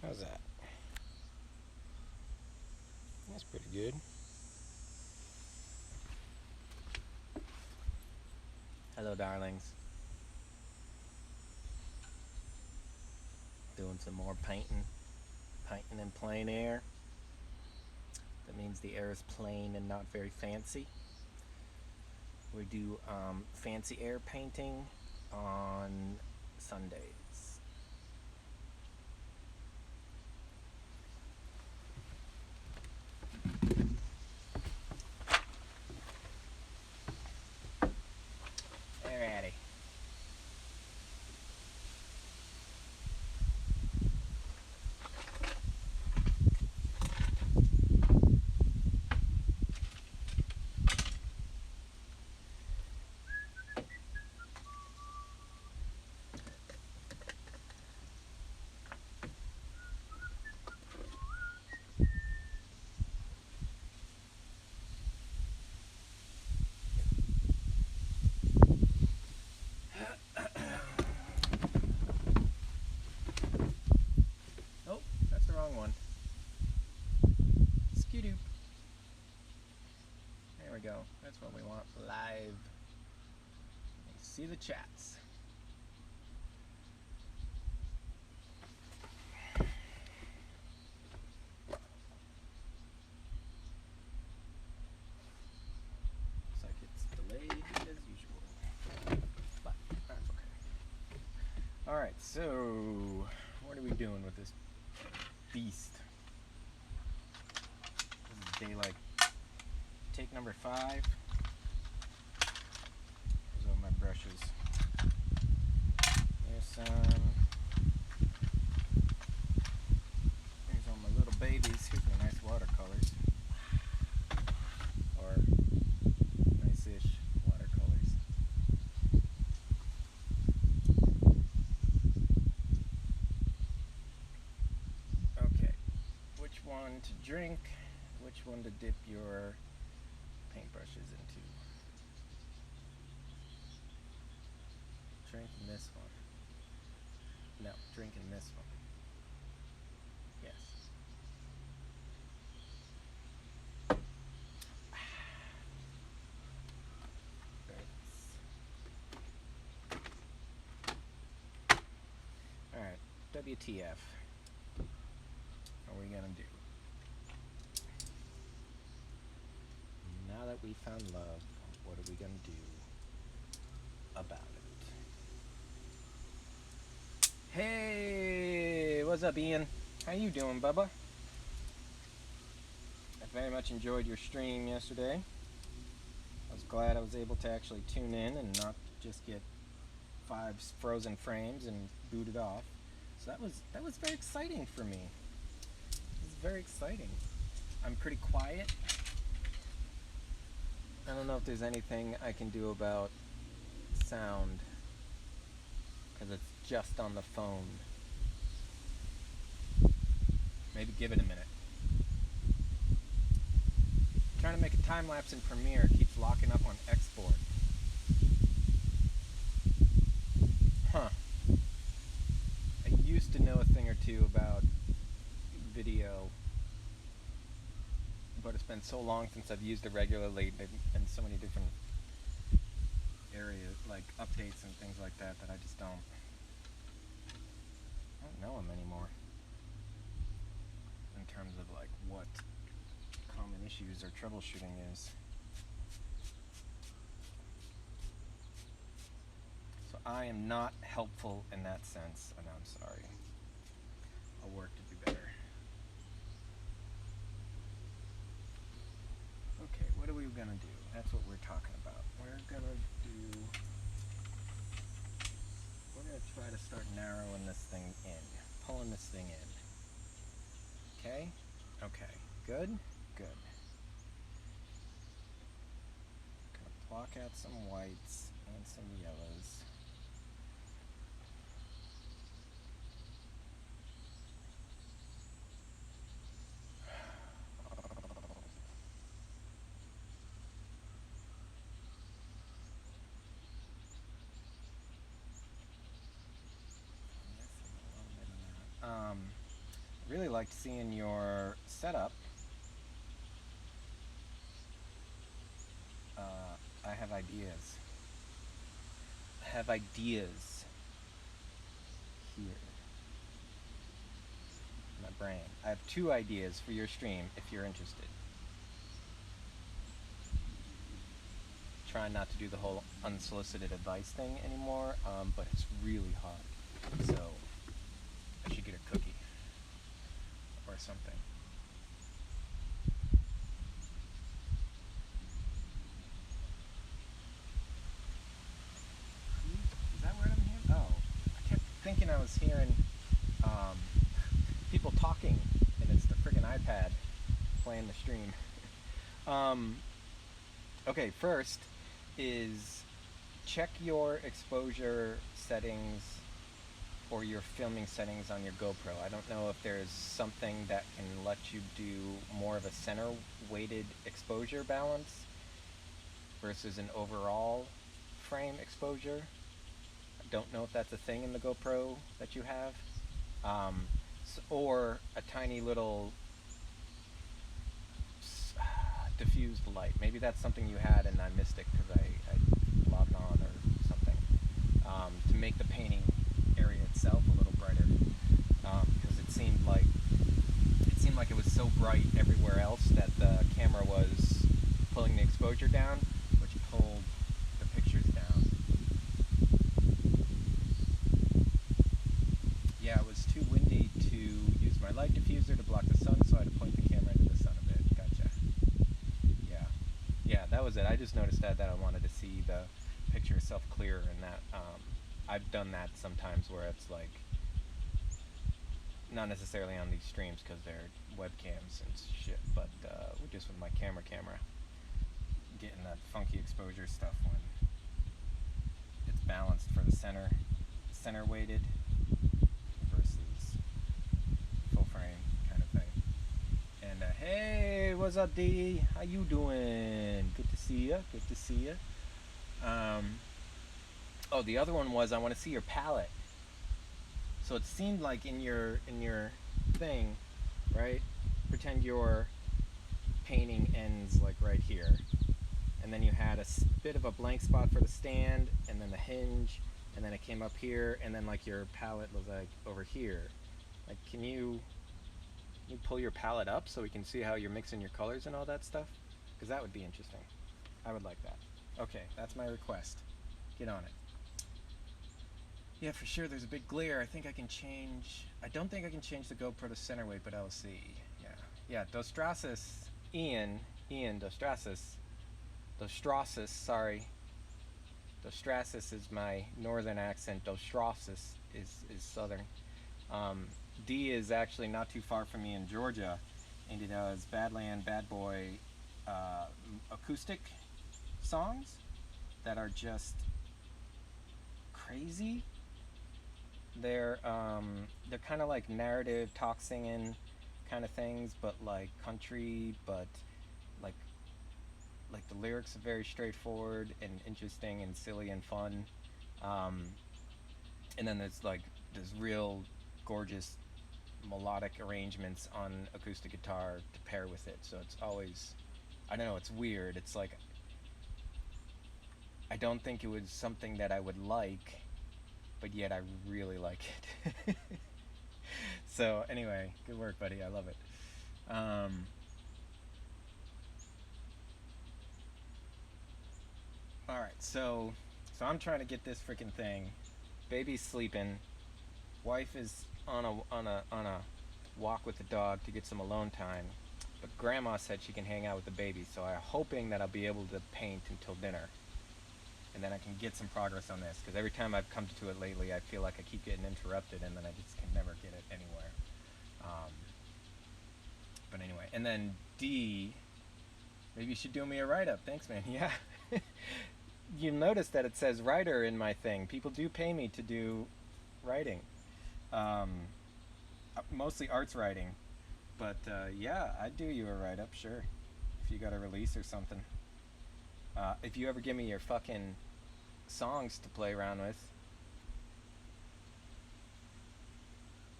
How's that? That's pretty good. Hello, darlings. Doing some more painting in plein air. That means the air is plain and not very fancy. We do fancy air painting on Sundays. Alrighty. Oh, that's the wrong one. Skidoo. There we go. That's what we want live. See the chats. Looks like it's delayed as usual, but that's okay. All right, so what are we doing with this beast? This is daylight. Take number 5. Here's all my brushes. There's some. Here's all my little babies. Here's my nice watercolors. Or nice-ish watercolors. Okay. Which one to drink? Which one to dip your paintbrushes into? Drink in this one. No, drink in this one. Yes. Alright, WTF. What are we gonna do? Now that we found love, what are we gonna do about it? Hey, what's up, Ian? How you doing, Bubba? I very much enjoyed your stream yesterday. I was glad I was able to actually tune in and not just get 5 frozen frames and boot it off. So that was very exciting for me. It was very exciting. I'm pretty quiet. I don't know if there's anything I can do about sound, because it's just on the phone. Maybe give it a minute. Trying to make a time lapse in Premiere keeps locking up on export. Huh. I used to know a thing or two about video, but it's been so long since I've used it regularly. They've been so many different areas, like updates and things like that, that I just don't know them anymore. In terms of like what common issues or troubleshooting is. So I am not helpful in that sense, and I'm sorry. I'll work to do better. Okay, what are we gonna do? That's what we're talking about. We're gonna try to start narrowing this thing in, pulling this thing in. Okay? Okay. Good? Good. Gonna block out some whites and some yellows. Really liked seeing your setup. I have ideas. I have ideas here in my brain. I have 2 ideas for your stream if you're interested. Trying not to do the whole unsolicited advice thing anymore, but it's really hard. So I should get a cookie or something. Is that where I'm hearing? Oh, I kept thinking I was hearing people talking, and it's the freaking iPad playing the stream. Okay, first is check your exposure settings or your filming settings on your GoPro. I don't know if there's something that can let you do more of a center weighted exposure balance versus an overall frame exposure. I don't know if that's a thing in the GoPro that you have. Or a tiny little diffused light. Maybe that's something you had and I missed it because I logged on or something. To make the painting area itself a little brighter, because it seemed like it was so bright everywhere else that the camera was pulling the exposure down, which pulled the pictures down. Yeah, it was too windy to use my light diffuser to block the sun, so I had to point the camera into the sun a bit. Gotcha. Yeah, that was it. I just noticed that I wanted to see the picture itself clearer, and that I've done that sometimes where it's like, not necessarily on these streams because they're webcams and shit, but just with my camera, getting that funky exposure stuff when it's balanced for the center weighted versus full frame kind of thing. And hey, what's up, D? How you doing? Good to see ya. Good to see ya. Oh, the other one was I want to see your palette. So it seemed like in your thing, right? Pretend your painting ends like right here, and then you had a bit of a blank spot for the stand, and then the hinge, and then it came up here, and then like your palette was like over here. Like, can you pull your palette up so we can see how you're mixing your colors and all that stuff? Because that would be interesting. I would like that. Okay, that's my request. Get on it. Yeah, for sure, there's a big glare. I think I can change... I don't think I can change the GoPro to center weight, but I'll see. Yeah, Dostrasis, Ian Dostrasis, sorry. Dostrasis is my northern accent. Dostrasis is southern. D is actually not too far from me in Georgia, and he does Badland, Bad Boy acoustic songs that are just crazy. They're kind of like narrative, talk singing kind of things, but like country, but like the lyrics are very straightforward and interesting and silly and fun. And then there's real gorgeous melodic arrangements on acoustic guitar to pair with it. So it's always, I don't know, it's weird. It's like, I don't think it was something that I would like, but yet I really like it. So anyway, good work, buddy. I love it. All right, so I'm trying to get this freaking thing. Baby's sleeping. Wife is on a walk with the dog to get some alone time. But Grandma said she can hang out with the baby, so I'm hoping that I'll be able to paint until dinner. And then I can get some progress on this, because every time I've come to it lately, I feel like I keep getting interrupted, and then I just can never get it anywhere. But anyway, and then D, maybe you should do me a write-up. Thanks, man. Yeah. You'll notice that it says writer in my thing. People do pay me to do writing. Mostly arts writing. But yeah, I'd do you a write-up, sure. If you got a release or something. If you ever give me your fucking songs to play around with.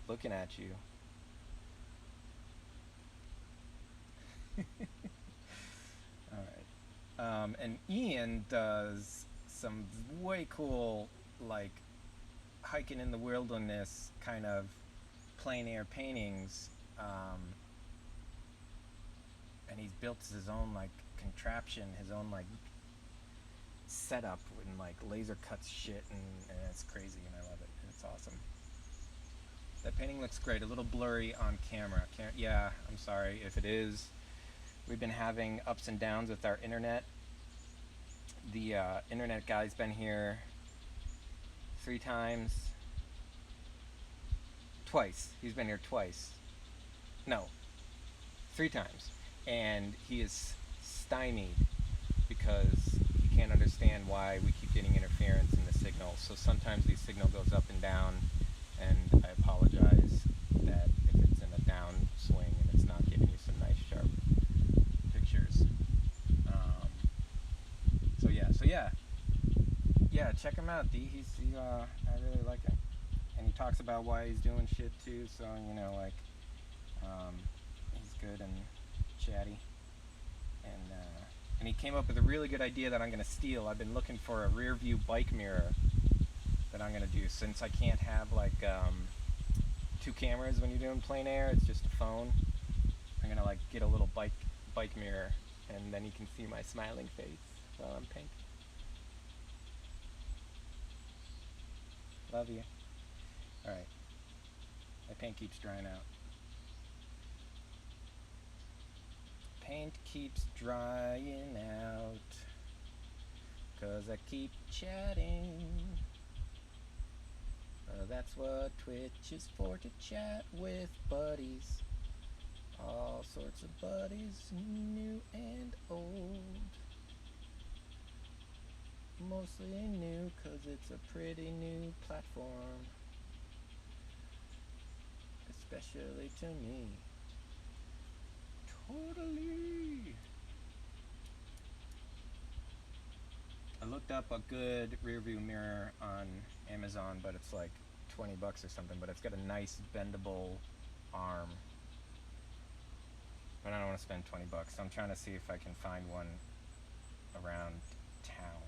Looking at you. All right. And Ian does some way cool, like hiking in the wilderness kind of plein air paintings. And he's built his own like contraption, his own like setup and like laser cuts shit, and it's crazy, and I love it. It's awesome. That painting looks great. A little blurry on camera. Yeah, I'm sorry if it is. We've been having ups and downs with our internet. The internet guy's been here 3 times. Twice. He's been here twice. No, 3 times. And he is stymied because he can't understand why we keep getting interference in the signal. So sometimes the signal goes up and down, and I apologize that if it's in a downswing and it's not giving you some nice sharp pictures. Yeah, check him out, D. I really like him, and he talks about why he's doing shit too. So he's good and chatty, and he came up with a really good idea that I'm gonna steal. I've been looking for a rear view bike mirror that I'm gonna do, since I can't have like 2 cameras when you're doing plein air. It's just a phone. I'm gonna like get a little bike mirror, and then you can see my smiling face while I'm painting. Love you. All right, my paint keeps drying out. Paint keeps drying out 'cause I keep chatting. That's what Twitch is for, to chat with buddies. All sorts of buddies, new and old. Mostly new 'cause it's a pretty new platform, especially to me. Totally. I looked up a good rear view mirror on Amazon, but it's like $20 or something, but it's got a nice bendable arm. But I don't want to spend $20. So I'm trying to see if I can find one around town.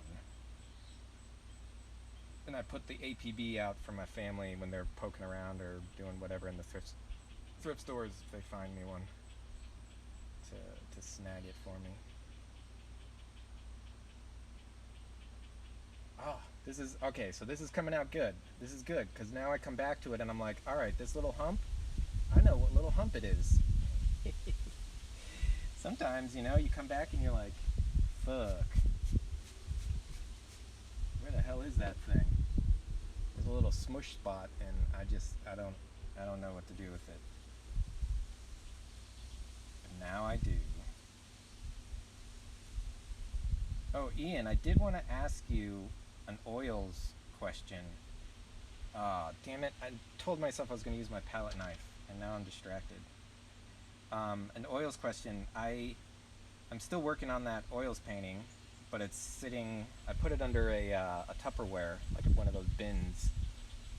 And I put the APB out for my family when they're poking around or doing whatever in the thrift stores, if they find me one, to snag it for me. Oh, this is okay. So this is coming out good. This is good because now I come back to it and I'm like, all right, this little hump, I know what little hump it is. Sometimes, you come back and you're like, fuck, where the hell is that thing? There's a little smush spot, and I don't know what to do with it. But now I do. Oh, Ian, I did want to ask you an oils question. Damn it, I told myself I was going to use my palette knife, and now I'm distracted. An oils question. I'm still working on that oils painting, but it's sitting, I put it under a Tupperware, like one of those bins,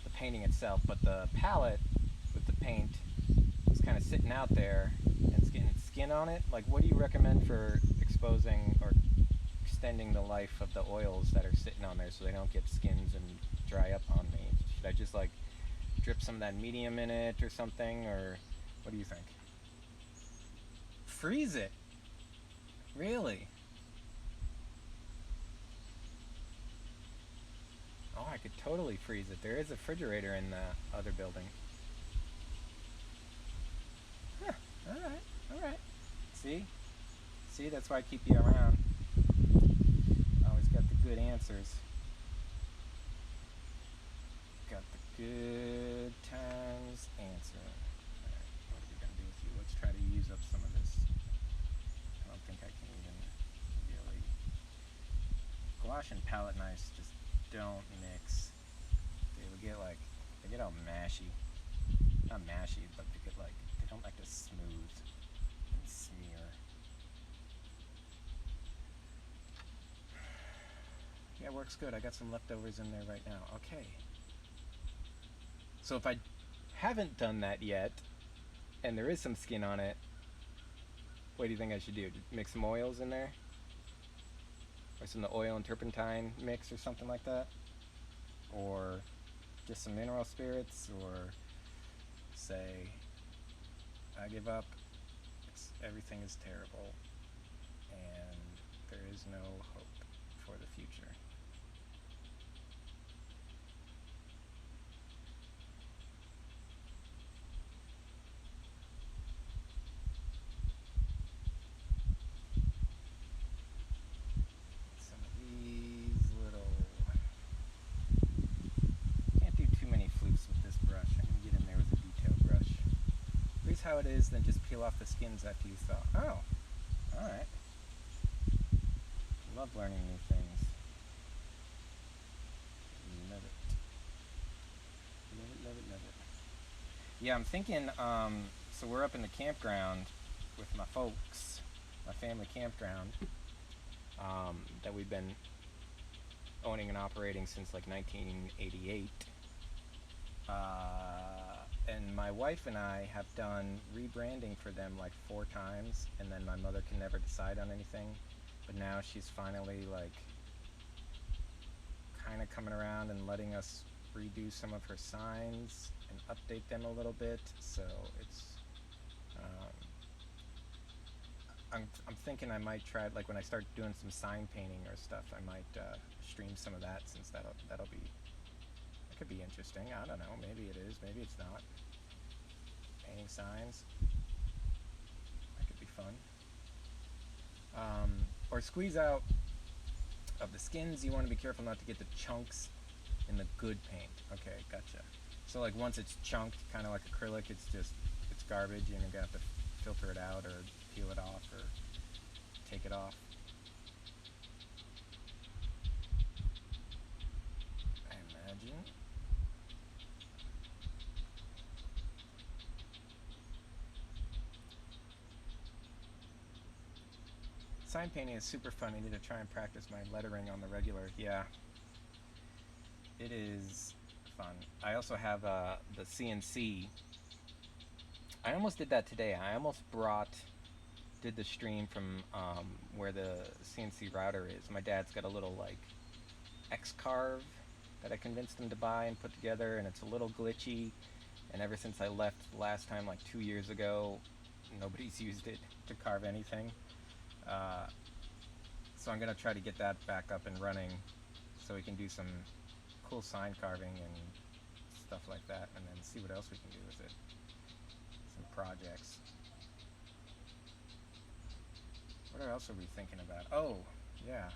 the painting itself, but the palette with the paint is kind of sitting out there, and it's getting skin on it. Like, what do you recommend for exposing or extending the life of the oils that are sitting on there so they don't get skins and dry up on me? Should I just like drip some of that medium in it or something, or what do you think? Freeze it? Really? Oh, I could totally freeze it. There is a refrigerator in the other building. Huh. Alright. See, that's why I keep you around. Always got the good answers. Got the good times answer. Alright, what are we gonna do with you? Let's try to use up some of this. I don't think I can even really. Gouache and palette knives just don't mix. They get all mashy. Not mashy, but they don't like to smooth and smear. Yeah, it works good. I got some leftovers in there right now. Okay. So if I haven't done that yet, and there is some skin on it, What do you think I should do? Mix some oils in there? Or some of the oil and turpentine mix or something like that? Or just some mineral spirits? Or say, I give up, everything is terrible, and there is no hope for the future. Some of these little... Can't do too many flukes with this brush. I'm going to get in there with a detail brush. Here's how it is, then just peel off the skins after you thaw. Oh, alright. Love learning new things. Love it. Love it, love it, love it. Yeah, I'm thinking, so we're up in the campground with my folks, my family campground, that we've been owning and operating since like 1988. And my wife and I have done rebranding for them like 4 times, and then my mother can never decide on anything. But now she's finally like kind of coming around and letting us redo some of her signs and update them a little bit. So it's I'm thinking I might try, like when I start doing some sign painting or stuff, I might stream some of that, since that'll be, it could be interesting. I don't know, maybe it is, maybe it's not. Painting signs, that could be fun. Or squeeze out of the skins. You want to be careful not to get the chunks in the good paint. Okay, gotcha. So like once it's chunked, kind of like acrylic, it's garbage, and you're gonna have to filter it out or peel it off or take it off. I imagine. Sign painting is super fun. I need to try and practice my lettering on the regular. Yeah, it is fun. I also have the CNC. I almost did that today. I almost did the stream from where the CNC router is. My dad's got a little like X-carve that I convinced him to buy and put together, and it's a little glitchy. And ever since I left last time, like 2 years ago, nobody's used it to carve anything. So I'm gonna try to get that back up and running, so we can do some cool sign carving and stuff like that, and then see what else we can do with it. Some projects. What else are we thinking about? Oh, yeah.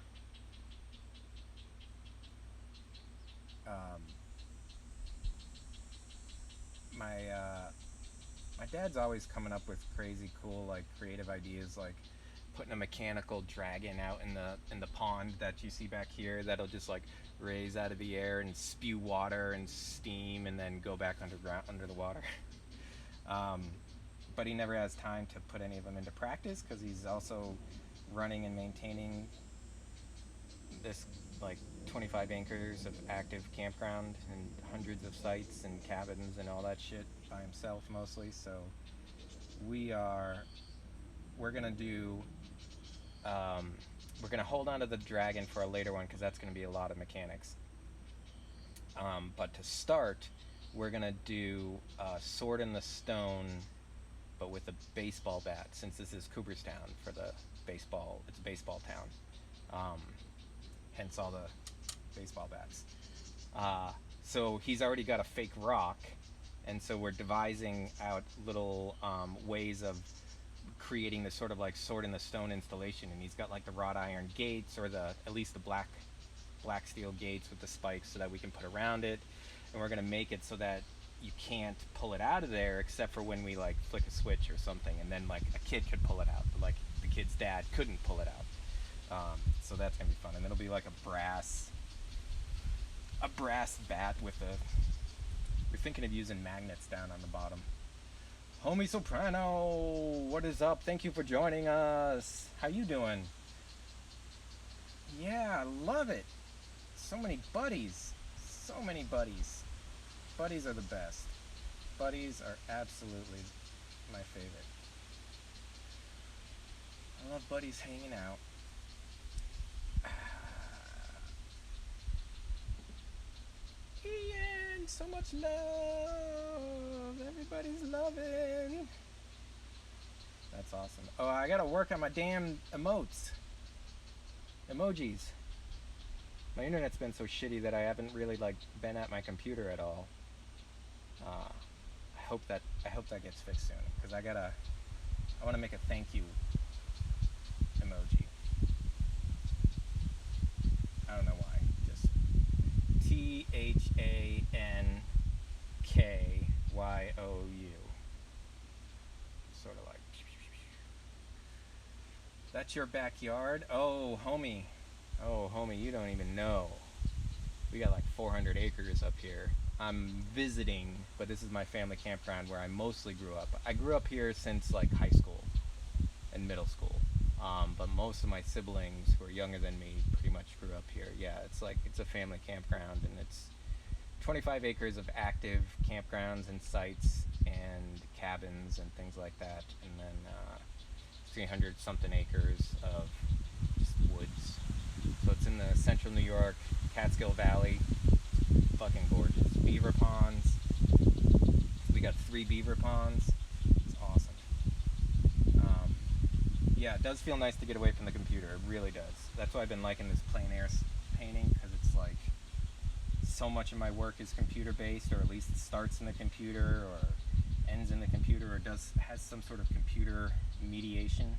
My dad's always coming up with crazy cool, like, creative ideas, like putting a mechanical dragon out in the pond that you see back here that'll just like raise out of the air and spew water and steam and then go back underground under the water. But he never has time to put any of them into practice because he's also running and maintaining this like 25 acres of active campground and hundreds of sites and cabins and all that shit by himself mostly. So we're gonna do we're gonna hold on to the dragon for a later one because that's gonna be a lot of mechanics. But to start, we're gonna do Sword in the Stone, but with a baseball bat, since this is Cooperstown for the baseball. It's a baseball town. Hence all the baseball bats. So he's already got a fake rock, and so we're devising out little ways of creating this sort of like Sword in the Stone installation. And he's got like the wrought iron gates, or at least the black steel gates with the spikes, so that we can put around it. And we're gonna make it so that you can't pull it out of there except for when we like flick a switch or something, and then like a kid could pull it out, but like the kid's dad couldn't pull it out. So that's gonna be fun, and it'll be like a brass bat with we're thinking of using magnets down on the bottom. Homie Soprano, what is up? Thank you for joining us. How you doing? Yeah, I love it. So many buddies. So many buddies. Buddies are the best. Buddies are absolutely my favorite. I love buddies hanging out. Ian, so much love. Everybody's loving. That's awesome. Oh, I gotta work on my damn emojis. My internet's been so shitty that I haven't really like been at my computer at all. I hope that gets fixed soon because I want to make a thank you emoji. I don't know why. Just THANKYOU. Sort of like. That's your backyard? Oh, homie. Oh, homie, you don't even know. We got like 400 acres up here. I'm visiting, but this is my family campground where I mostly grew up. I grew up here since like high school and middle school. But most of my siblings who are younger than me pretty much grew up here. Yeah, it's a family campground, and it's 25 acres of active campgrounds and sites and cabins and things like that, and then 300 something acres of just woods. So it's in the central New York Catskill Valley. Fucking gorgeous. Beaver ponds. We got 3 beaver ponds. It's awesome. Yeah, it does feel nice to get away from the computer. It really does. That's why I've been liking this plein air painting, because it's like so much of my work is computer based, or at least it starts in the computer or ends in the computer, or has some sort of computer mediation.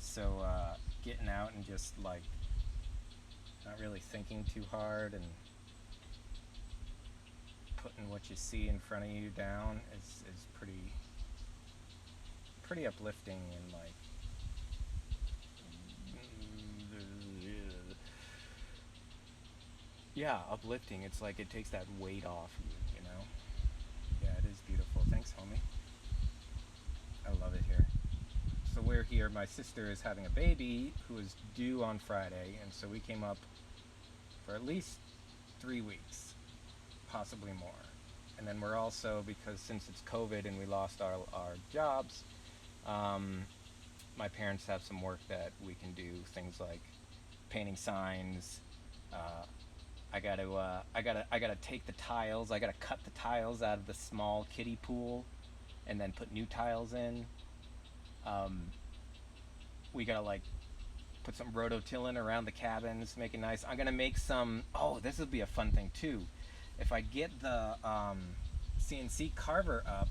So getting out and just like not really thinking too hard and putting what you see in front of you down is pretty uplifting, and like yeah, uplifting. It's like it takes that weight off you, you know? Yeah, it is beautiful. Thanks, homie. I love it here. So we're here. My sister is having a baby who is due on Friday, and so we came up for at least 3 weeks, possibly more. And then we're also, because since it's COVID and we lost our jobs, my parents have some work that we can do, things like painting signs. I gotta take the tiles. I gotta cut the tiles out of the small kiddie pool, and then put new tiles in. We gotta like put some rototillin around the cabins, make it nice. I'm gonna make some. Oh, this will be a fun thing too. If I get the CNC carver up,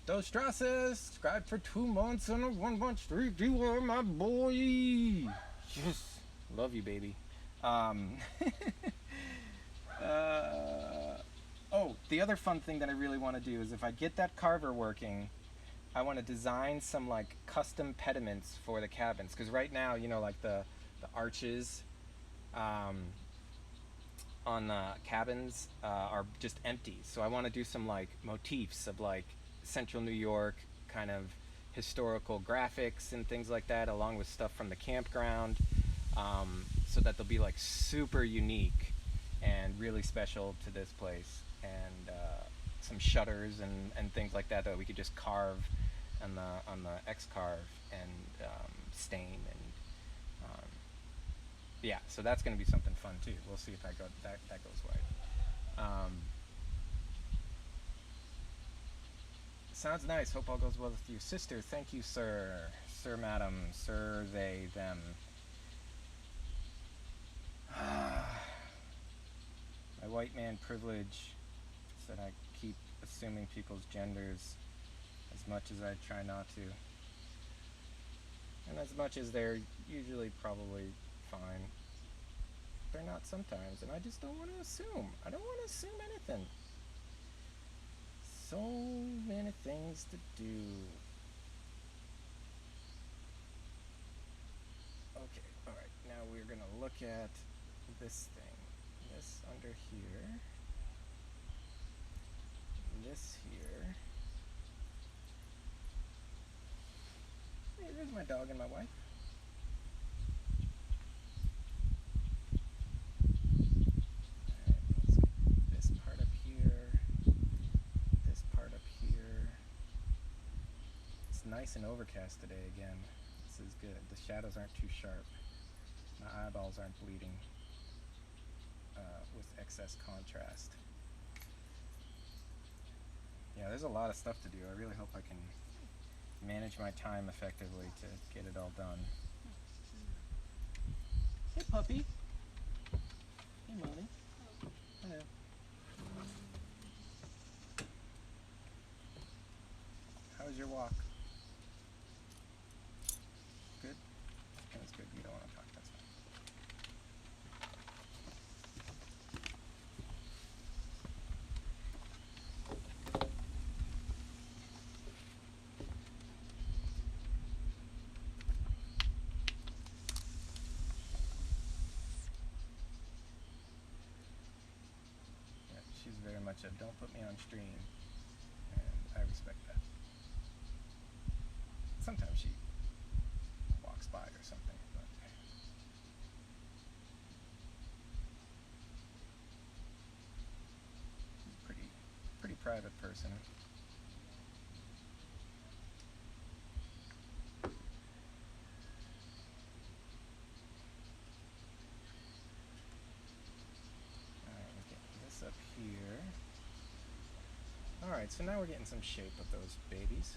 Dos Strasses, subscribed for 2 months on a 1-month streak. You are my boy. Yes, love you, baby. Oh, the other fun thing that I really want to do is if I get that carver working, I want to design some like custom pediments for the cabins. Because right now, you know, like the arches on the cabins are just empty. So I want to do some like motifs of like central New York kind of historical graphics and things like that, along with stuff from the campground, so that they'll be like super unique and really special to this place. And some shutters and things like that we could just carve on the X-carve and stain, and yeah, so that's going to be something fun too. We'll see if that goes right. Sounds nice. Hope all goes well with you, sister. Thank you, sir, madam, sir, they, them. My white man privilege said I keep assuming people's genders as much as I try not to, and as much as they're usually probably fine. They're not sometimes, and I just don't want to assume. I don't want to assume anything. So many things to do. Okay, alright, now we're gonna look at this thing. This under here. This here. Hey, there's my dog and my wife. nice and overcast today again. This is good. The shadows aren't too sharp. My eyeballs aren't bleeding with excess contrast. Yeah, there's a lot of stuff to do. I really hope I can manage my time effectively to get it all done. Hey, puppy. Hey, Molly. Hello. How was your walk? Good? That's good. You don't want to talk. That's fine. Yeah, she's very much a don't put me on stream, and I respect that. Sometimes she walks by or something, but she's a pretty private person. Alright, we're getting this up here. Alright, so now we're getting some shape of those babies.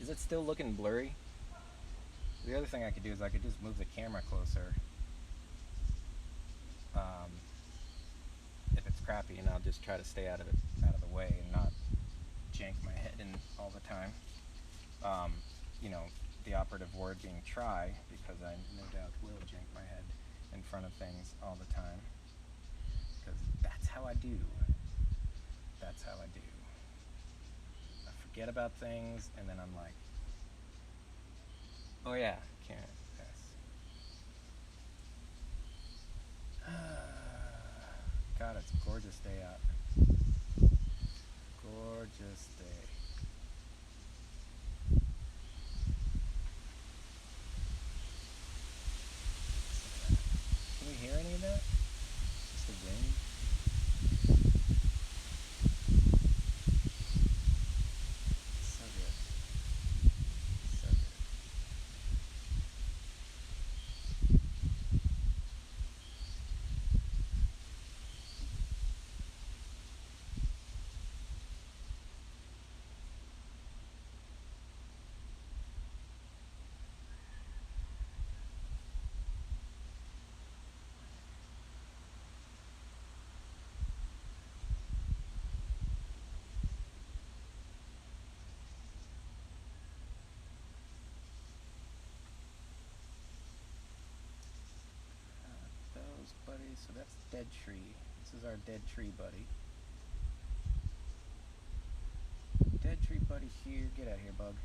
Is it still looking blurry? The other thing I could do is I could just move the camera closer. If it's crappy, and I'll just try to stay out of the way and not jank my head in all the time. You know, the operative word being try, because I no doubt will jank my head in front of things all the time. Because that's how I do. That's how I do. I forget about things, and then I'm like, oh yeah, can't. Yes. God, it's a gorgeous day out. Gorgeous day. Can you hear any of that? Just the wind. So good. So good. Those buddies, so that's dead tree. This is our dead tree buddy. Dead tree buddy here. Get out of here, bug.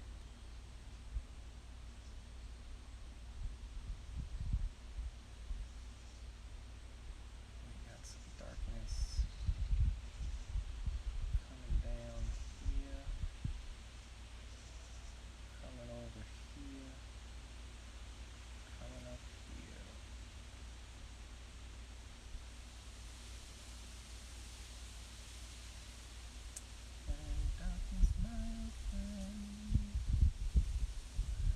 We got some darkness coming down here, coming over here, coming up here. And darkness, my friend,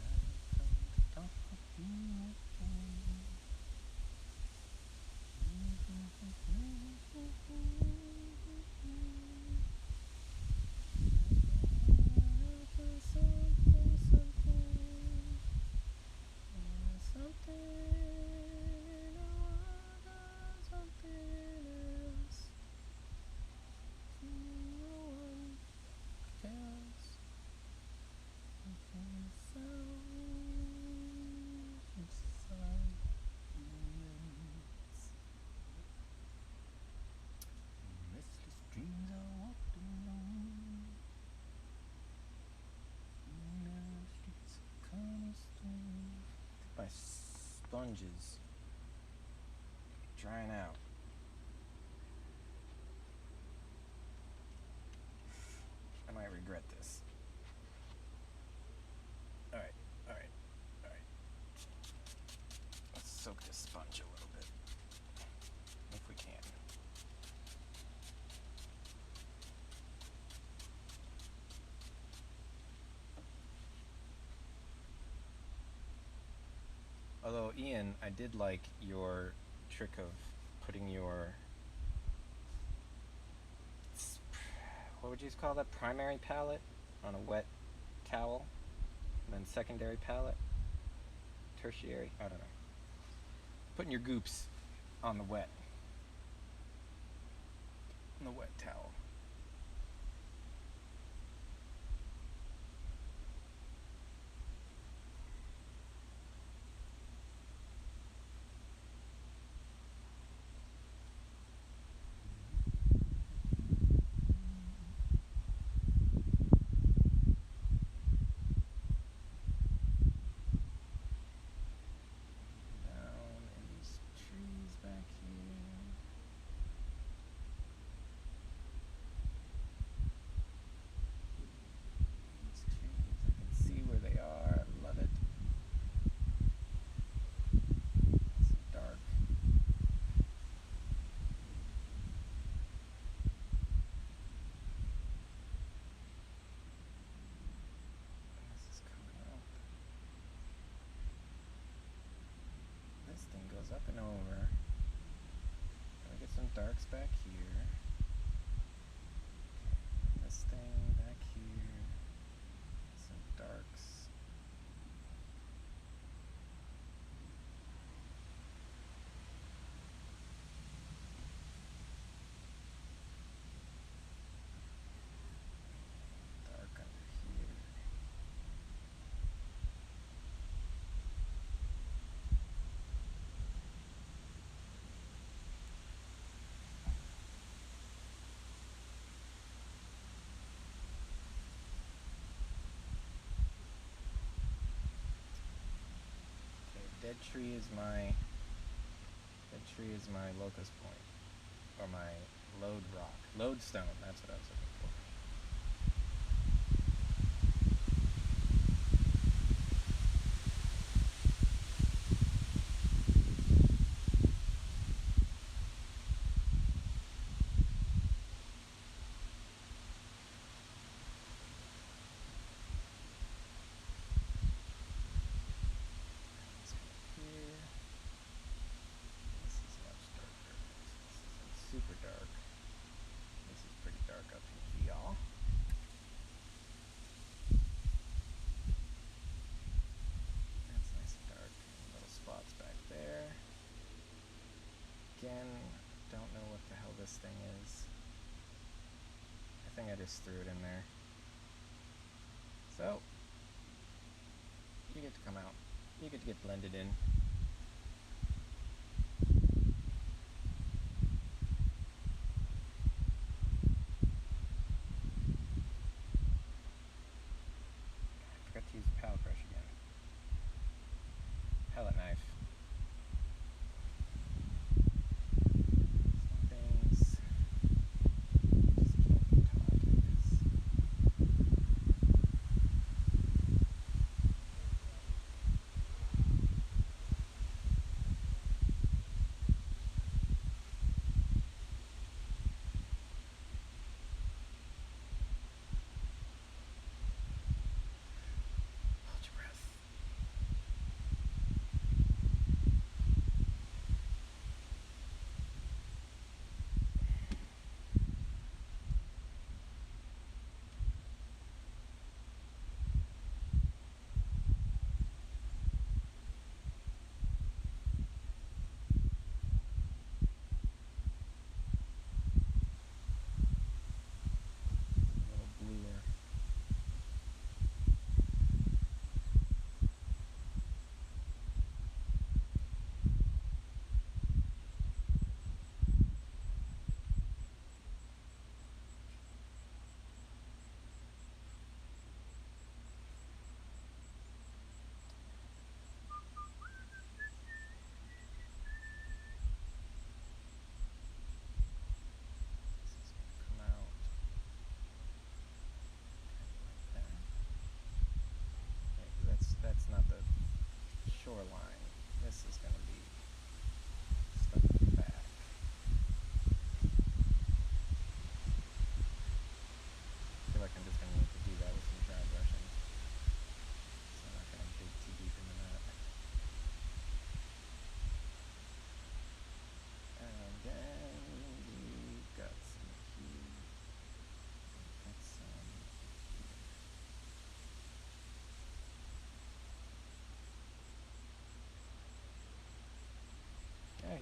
I've come to talk with you again. My sponges drying out. I might regret this. Alright, alright, alright. Let's soak this sponge a little bit, if we can. Although, Ian, I did like your trick of putting your, what would you call that, primary palette on a wet towel, and then secondary palette, tertiary, I don't know. Putting your goops on the wet towel. Up and over. Gotta get some darks back here. This thing back here. Some darks. Dark under here. Dead tree is my locus point, or my lodestone. That's what I was looking for. Super dark. This is pretty dark up here, y'all. That's nice and dark. Little spots back there. Again, don't know what the hell this thing is. I think I just threw it in there. So, you get to come out. You get to get blended in. Palette knife. Some things just can't be taught because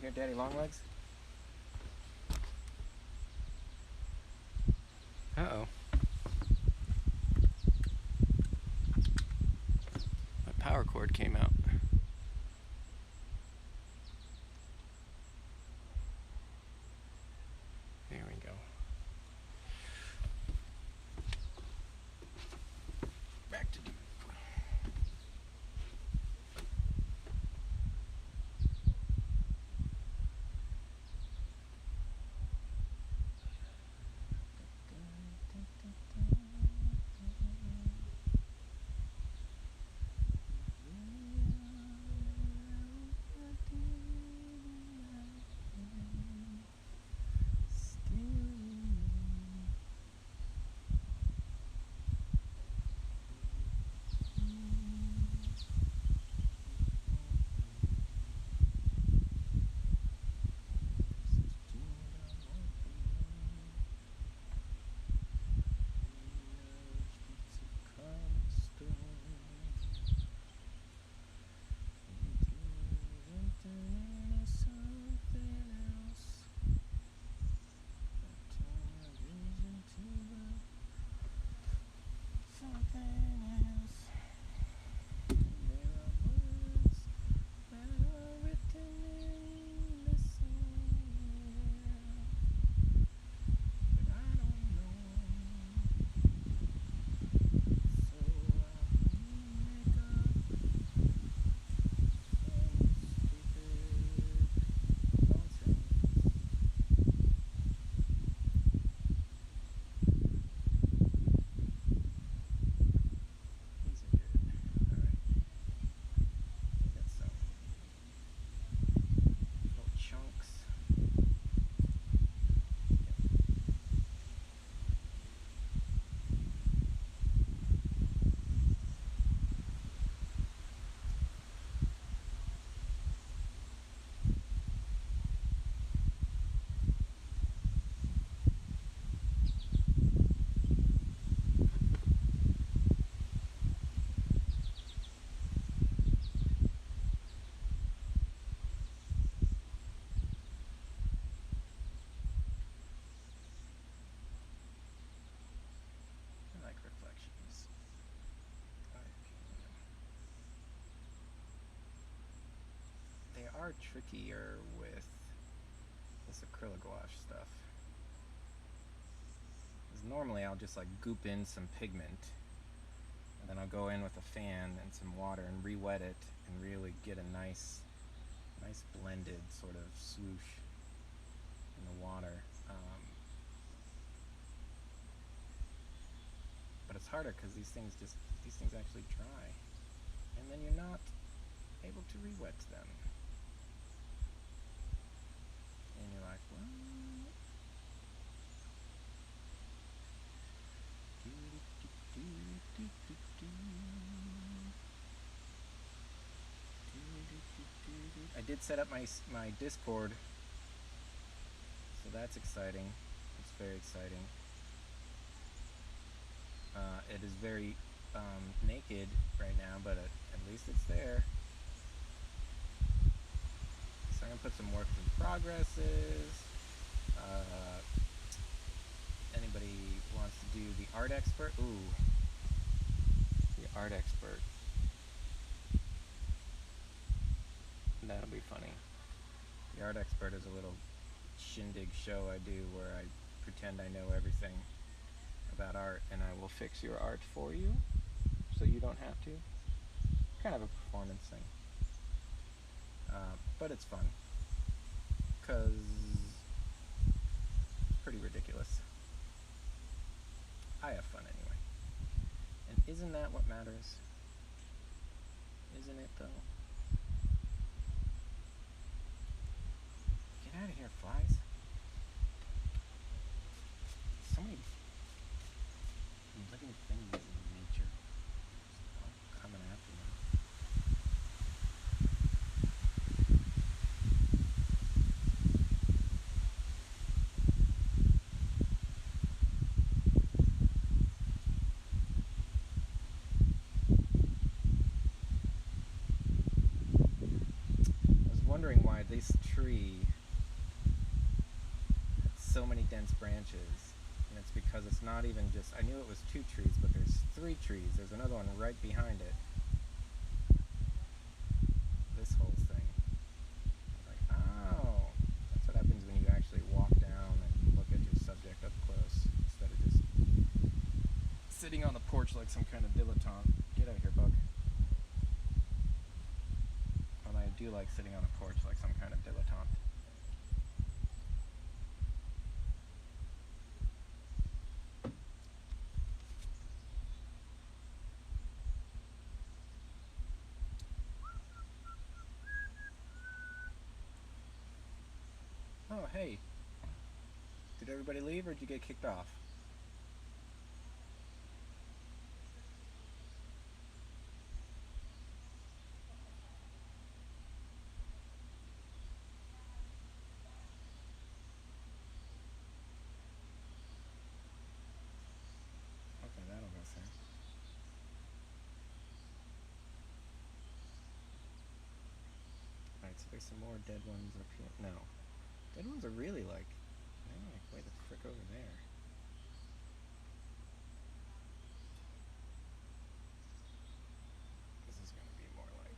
hear Daddy Longlegs? Uh-oh. My power cord came out. There we go. Back to Duke. Are trickier with this acrylic gouache stuff. Because normally I'll just like goop in some pigment and then I'll go in with a fan and some water and re-wet it and really get a nice blended sort of swoosh in the water. But it's harder because these things actually dry and then you're not able to re-wet them. And you're like, what? I did set up my Discord, so that's exciting. It's very exciting. It is very naked right now, but at least it's there. So I'm going to put some work in progresses. Anybody wants to do the art expert? Ooh, the art expert. That'll be funny. The art expert is a little shindig show I do where I pretend I know everything about art and I will fix your art for you so you don't have to. Kind of a performance thing. But it's fun because it's pretty ridiculous. I have fun anyway. And isn't that what matters? Isn't it though? Get out of here, flies. So many living things in nature just all coming after me. this tree has so many dense branches, and it's because it's not even just, I knew it was 2 trees, but there's 3 trees. There's another one right behind it. This whole thing. Like, oh, that's what happens when you actually walk down and look at your subject up close instead of just sitting on the porch like some kind of dilettante. Get out of here, bug. Well, I do like sitting on a porch like some kind of dilettante. Oh, hey. Did everybody leave or did you get kicked off? Okay, that'll go through. Alright, so there's some more dead ones up here. No. Dead ones are really like, way the frick over there. This is going to be more like...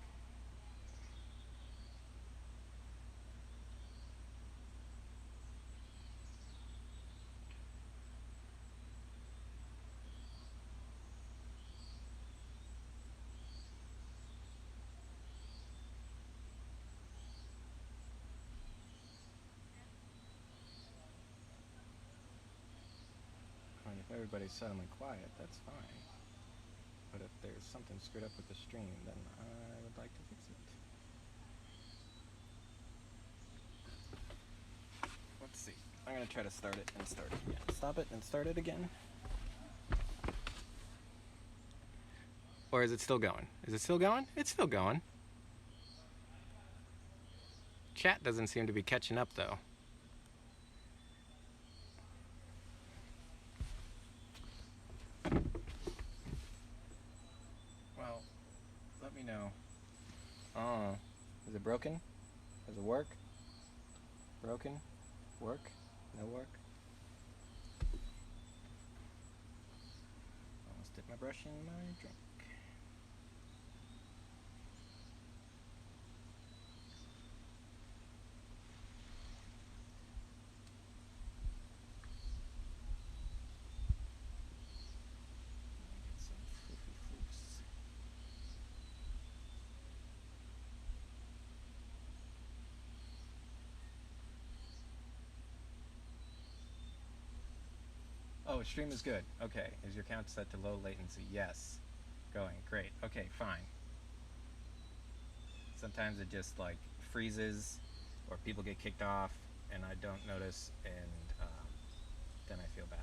I mean, if everybody's suddenly quiet, that's fine. But if there's something screwed up with the stream, then I would like to fix it. Let's see. I'm going to try to start it and start it again. Stop it and start it again. Or is it still going? Is it still going? It's still going. Chat doesn't seem to be catching up, though. Well, let me know. Oh, is it broken? Does it work? Broken? Work? No work? Almost dipped my brush in my drink. Oh, stream is good. Okay. Is your count set to low latency? Yes. Going. Great. Okay, fine. Sometimes it just like freezes or people get kicked off and I don't notice and then I feel bad.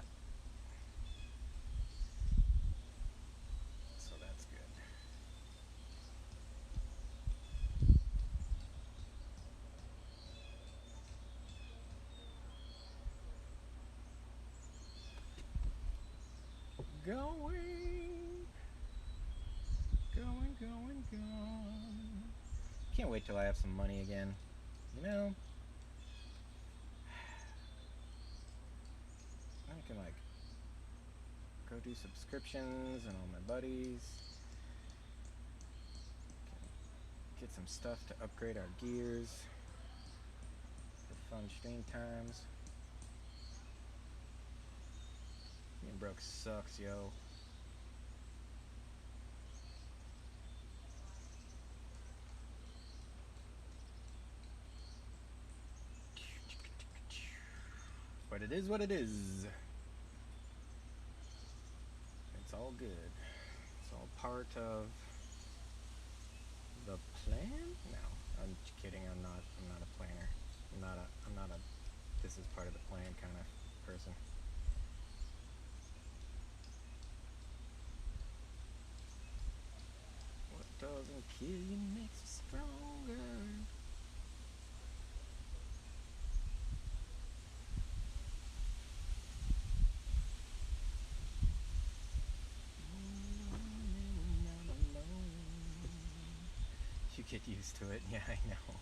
So that's good. Going. Can't wait till I have some money again. You know, I can like go do subscriptions and all my buddies. Get some stuff to upgrade our gears for fun stream times. Being broke sucks, yo. But it is what it is. It's all good. It's all part of the plan? No, I'm kidding. I'm not a planner. I'm not a this is part of the plan kind of person. What doesn't kill you makes you stronger. You get used to it. Yeah, I know.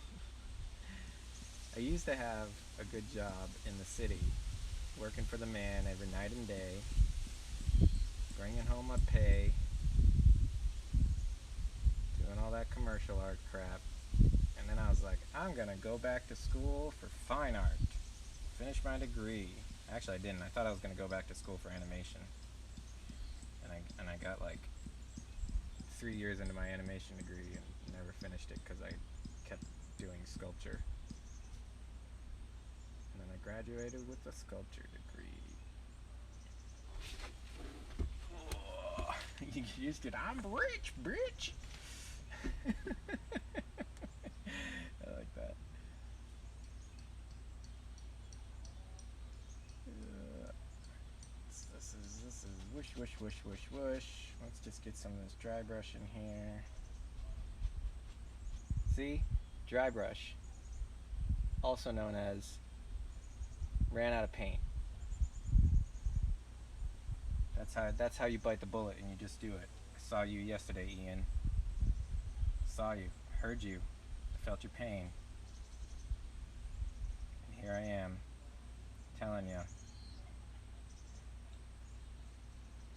I used to have a good job in the city, working for the man every night and day, bringing home my pay, doing all that commercial art crap. And then I was like, I'm gonna go back to school for fine art, finish my degree. Actually, I didn't. I thought I was gonna go back to school for animation, and I got like 3 years into my animation degree and never finished it because I kept doing sculpture. And then I graduated with a sculpture degree. Oh, you used it. I'm rich, bitch. I like that. This is whoosh, whoosh, whoosh, whoosh, whoosh. Let's just get some of this dry brush in here. See? Dry brush. Also known as ran out of paint. That's how you bite the bullet, and you just do it. I saw you yesterday, Ian. Saw you. Heard you. I felt your pain. And here I am, telling you.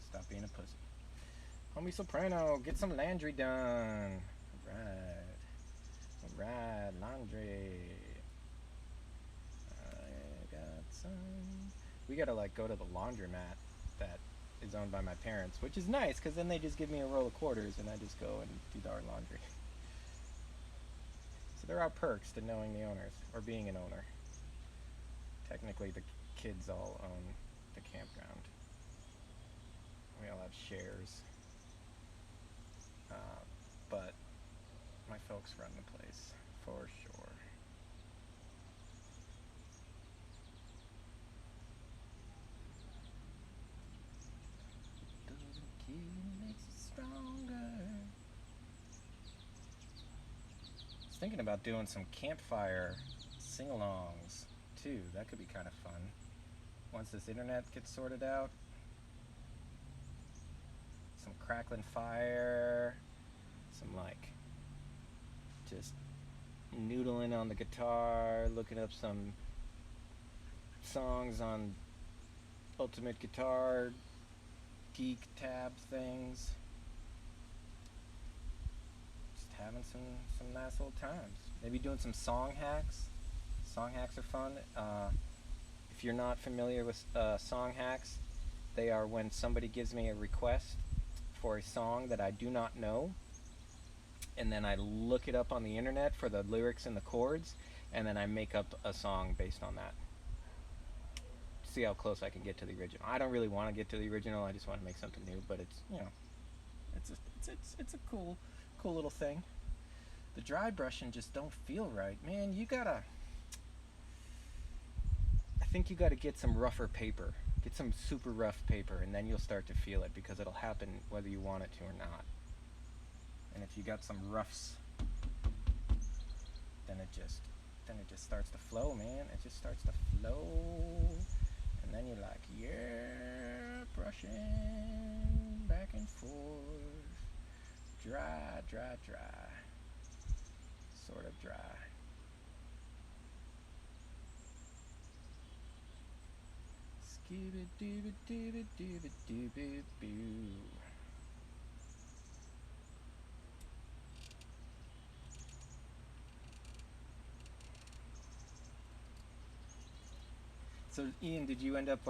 Stop being a pussy. Homie Soprano, get some laundry done. Alright, laundry. I got some. We gotta like go to the laundromat that is owned by my parents, which is nice because then they just give me a roll of quarters and I just go and do our laundry. So there are perks to knowing the owners or being an owner. Technically, the kids all own the campground. We all have shares, but my folks run the place for sure. Doesn't kill, makes it stronger. I was thinking about doing some campfire sing-alongs too. That could be kind of fun once this internet gets sorted out. Some crackling fire, some like just noodling on the guitar, looking up some songs on Ultimate Guitar Geek tab things. Just having some nice old times. Maybe doing some song hacks. Song hacks are fun. If you're not familiar with song hacks, they are when somebody gives me a request for a song that I do not know, and then I look it up on the internet for the lyrics and the chords, and then I make up a song based on that. See how close I can get to the original. I don't really want to get to the original. I just want to make something new, but it's, you know, it's a cool little thing. The dry brushing just don't feel right, man. I think you gotta get some rougher paper. Get some super rough paper, and then you'll start to feel it because it'll happen whether you want it to or not. And if you got some roughs, then it just starts to flow, man. It just starts to flow, and then you're like, yeah, brushing back and forth, dry, dry, dry, sort of dry. Skibidi-dooby-dooby-dooby-dooby-boo. So Ian, did you end up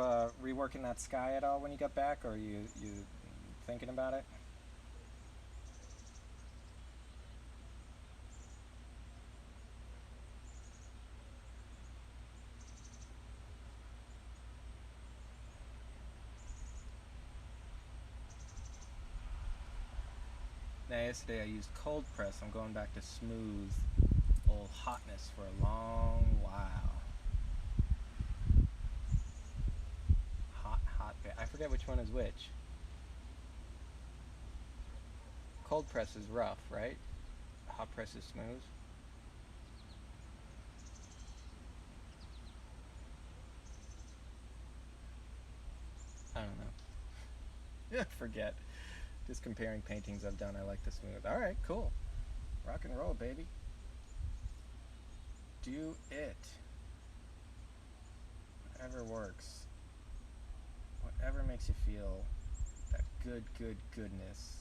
reworking that sky at all when you got back, or are you thinking about it? Now yesterday I used cold press. I'm going back to smooth old hotness for a long while. Hot. I forget which one is which. Cold press is rough, right? Hot press is smooth. I don't know. Yeah, forget. Just comparing paintings I've done, I like the smooth. All right, cool. Rock and roll, baby. Do it. Whatever works. Whatever makes you feel that goodness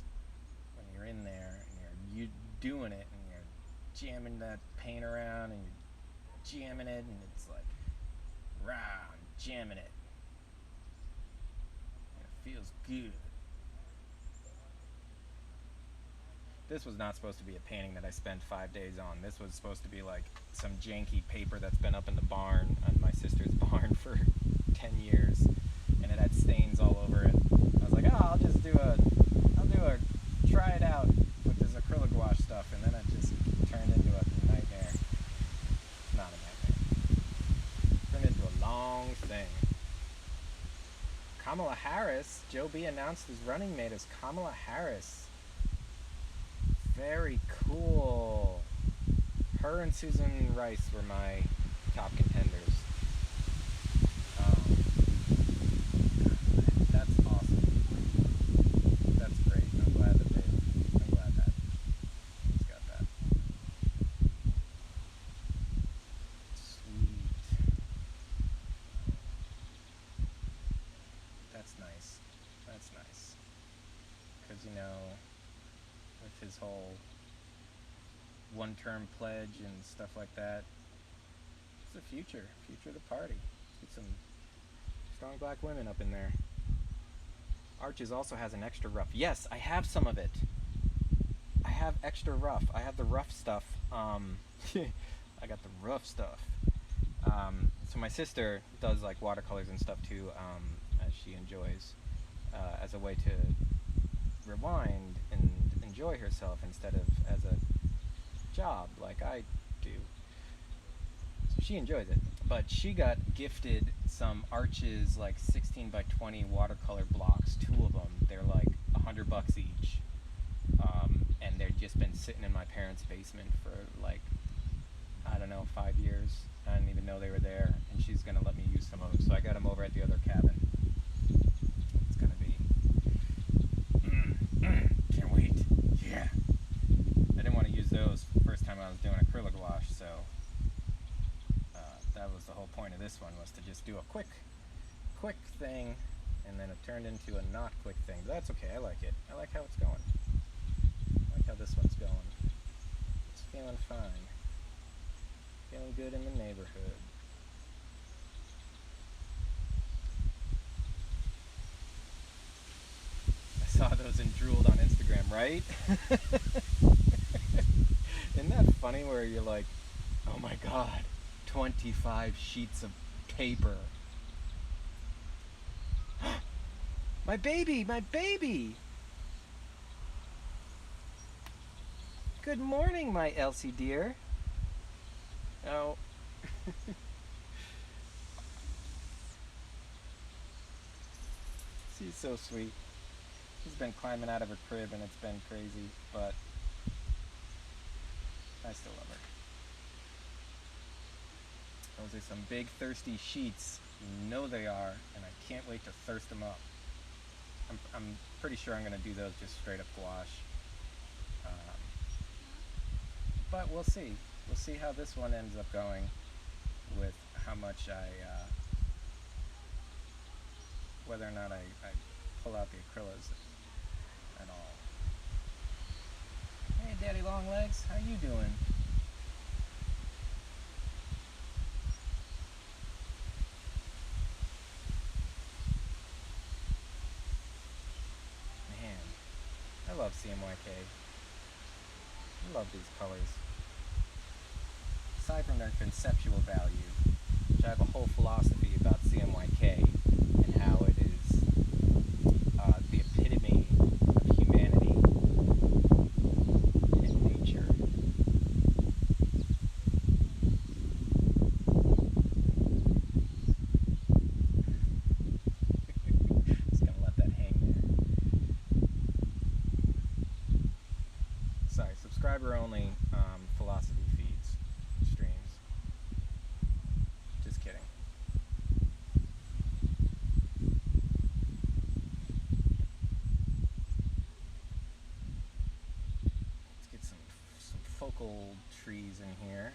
when you're in there and you're doing it and you're jamming that paint around and you're jamming it and it's like, rah, I'm jamming it. And it feels good. This was not supposed to be a painting that I spent 5 days on. This was supposed to be like some janky paper that's been up in the barn, on my sister's barn for 10 years, and it had stains all over it. I was like, oh, I'll do a try it out with this acrylic gouache stuff, and then it just turned into a nightmare. It's not a nightmare. It turned into a long thing. Kamala Harris, Joe B announced his running mate as Kamala Harris. Very cool. Her and Susan Rice were my top contenders. That's awesome. That's great. I'm glad that he's got that. Sweet. That's nice. That's nice. Because, with his whole one-term pledge and stuff like that, it's the future of the party. Get some strong black women up in there. Arches also has an extra rough. Yes, I have some of it. I have extra rough. I have the rough stuff. I got the rough stuff. So my sister does like watercolors and stuff too, as she enjoys, as a way to rewind and enjoy herself instead of as a job like I do. So she enjoys it. But she got gifted some Arches like 16 by 20 watercolor blocks, 2 of them. They're like $100 each. And they've just been sitting in my parents' basement for like, I don't know, 5 years. I didn't even know they were there, and she's gonna let me use some of them. So I got them over at the other cabin. It's gonna be can't wait. Yeah. I didn't want to use those the first time I was doing acrylic gouache, so that was the whole point of this one, was to just do a quick thing, and then it turned into a not quick thing. But that's okay. I like it. I like how it's going. I like how this one's going. It's feeling fine. Feeling good in the neighborhood. I saw those and drooled on Instagram, right? Isn't that funny where you're like, oh my god, 25 sheets of paper. My baby, my baby! Good morning, my Elsie dear. Oh. She's so sweet. She's been climbing out of her crib and it's been crazy, but I still love her. Those are some big thirsty sheets. You know they are, and I can't wait to thirst them up. I'm pretty sure I'm going to do those just straight up gouache. But we'll see. We'll see how this one ends up going with how much whether or not I pull out the acrylics at all. Hey, Daddy Longlegs, how you doing? Man, I love CMYK. I love these colors. Aside from their conceptual value, which I have a whole philosophy about CMYK and how it is the epitome of humanity and nature. Just gonna let that hang there. Sorry, subscriber only philosophy feeds, streams. Just kidding. Let's get some focal trees in here.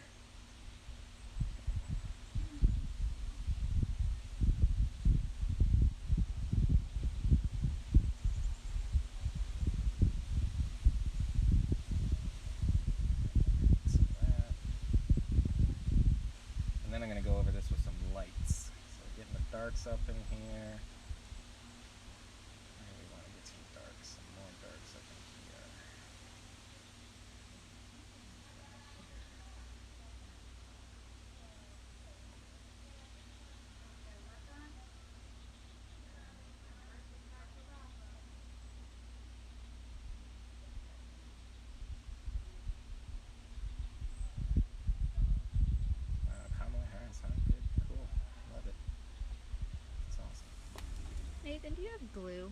darks up in here. And we want to get some darks, some more darks up in here. Kamala Harris, huh? Good, cool, love it. It's awesome. Nathan, do you have glue?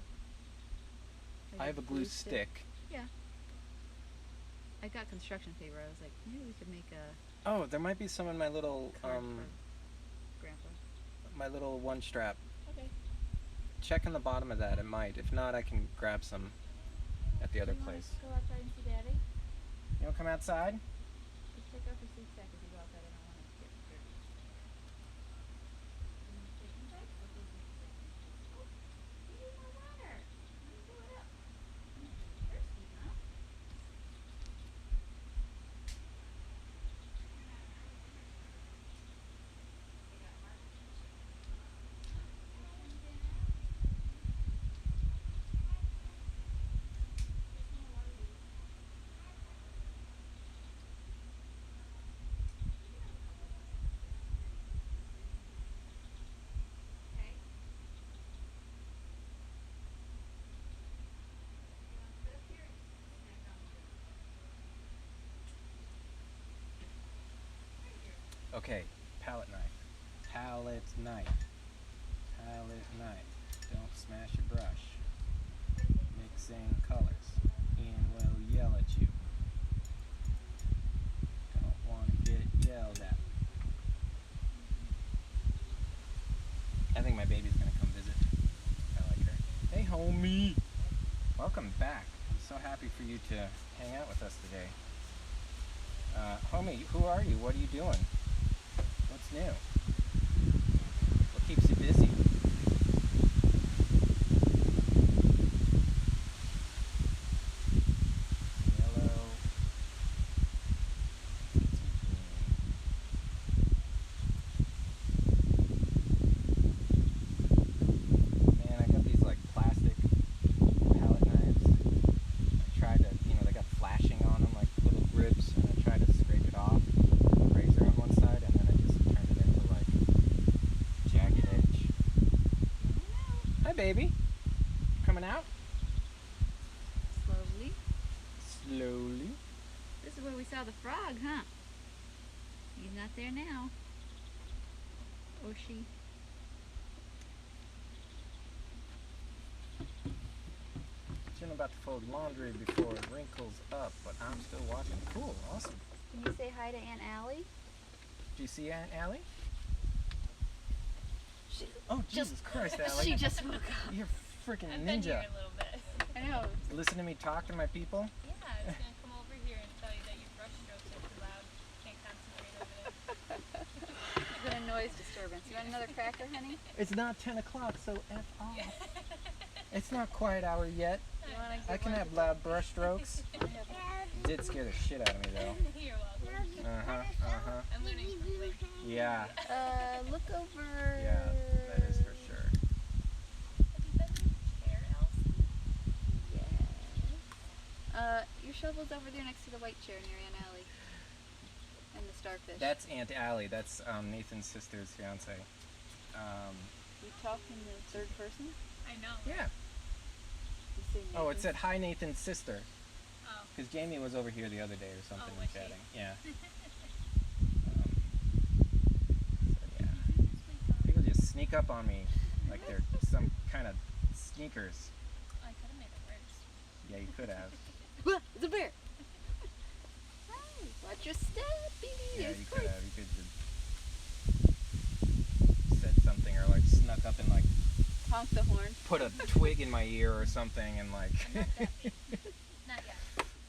Like I have a glue stick. Yeah. I got construction paper. I was like, maybe we could make a Oh, there might be some in my little card for Grandpa. my little one strap. Okay. Check on the bottom of that, it might. If not, I can grab some at the other place. Go outside and see Daddy? You wanna come outside? Just take off your suit sack if you go outside. I don't want it to get dirty. Okay, palette knife. Palette knife. Palette knife. Don't smash your brush. Mixing colors. Ian will yell at you. Don't want to get yelled at. I think my baby's gonna come visit. I like her. Hey, homie! Welcome back. I'm so happy for you to hang out with us today. Homie, who are you? What are you doing? What's new? What keeps you busy? Yellow. Man, I got these like plastic palette knives. I tried to, they got flashing on them, like little grips, and I tried to scrape it off. Razor on one side, and then I just turned it into like jagged edge. Hi, baby. Coming out? Slowly. Slowly. This is where we saw the frog, huh? He's not there now. Or she. Jen about to fold laundry before it wrinkles up, but I'm still watching. Cool, awesome. Can you say hi to Aunt Allie? Do you see Aunt Allie? She, Oh, Jesus Christ, Allie. she just woke up. You're freaking I've been here ninja. a little bit. I know. Listen to me talk to my people. Yeah, I was gonna come over here and tell you that your brush strokes are too loud. Can't concentrate over there. It's been a noise disturbance. You want another cracker, honey? It's not 10 o'clock, so F off. It's not quiet hour yet. You want I can have loud brush strokes. Did scare the shit out of me, though. You're welcome. Uh-huh. I'm learning from Blake. Yeah. Look over. Yeah, that is for sure. Have you been in the chair, Elsie? Yes. Your shovel's over there next to the white chair near Aunt Allie. And the starfish. That's Aunt Allie. That's Nathan's sister's fiance. You talk in the third person? I know. Yeah. You say Oh, it Nathan? said, hi, Nathan's sister. Oh. Because Jamie was over here the other day or something Oh, and was she? chatting. Yeah. So, yeah. People just sneak up on me like they're some kind of sneakers. I could have made it worse. Yeah, you could have. What? It's a bear! Hey, watch your step, baby. Yeah, There's you Squid. could have. You could have said something or like snuck up and like Honk the horn. put a twig in my ear or something and like. Not that big. Not yet.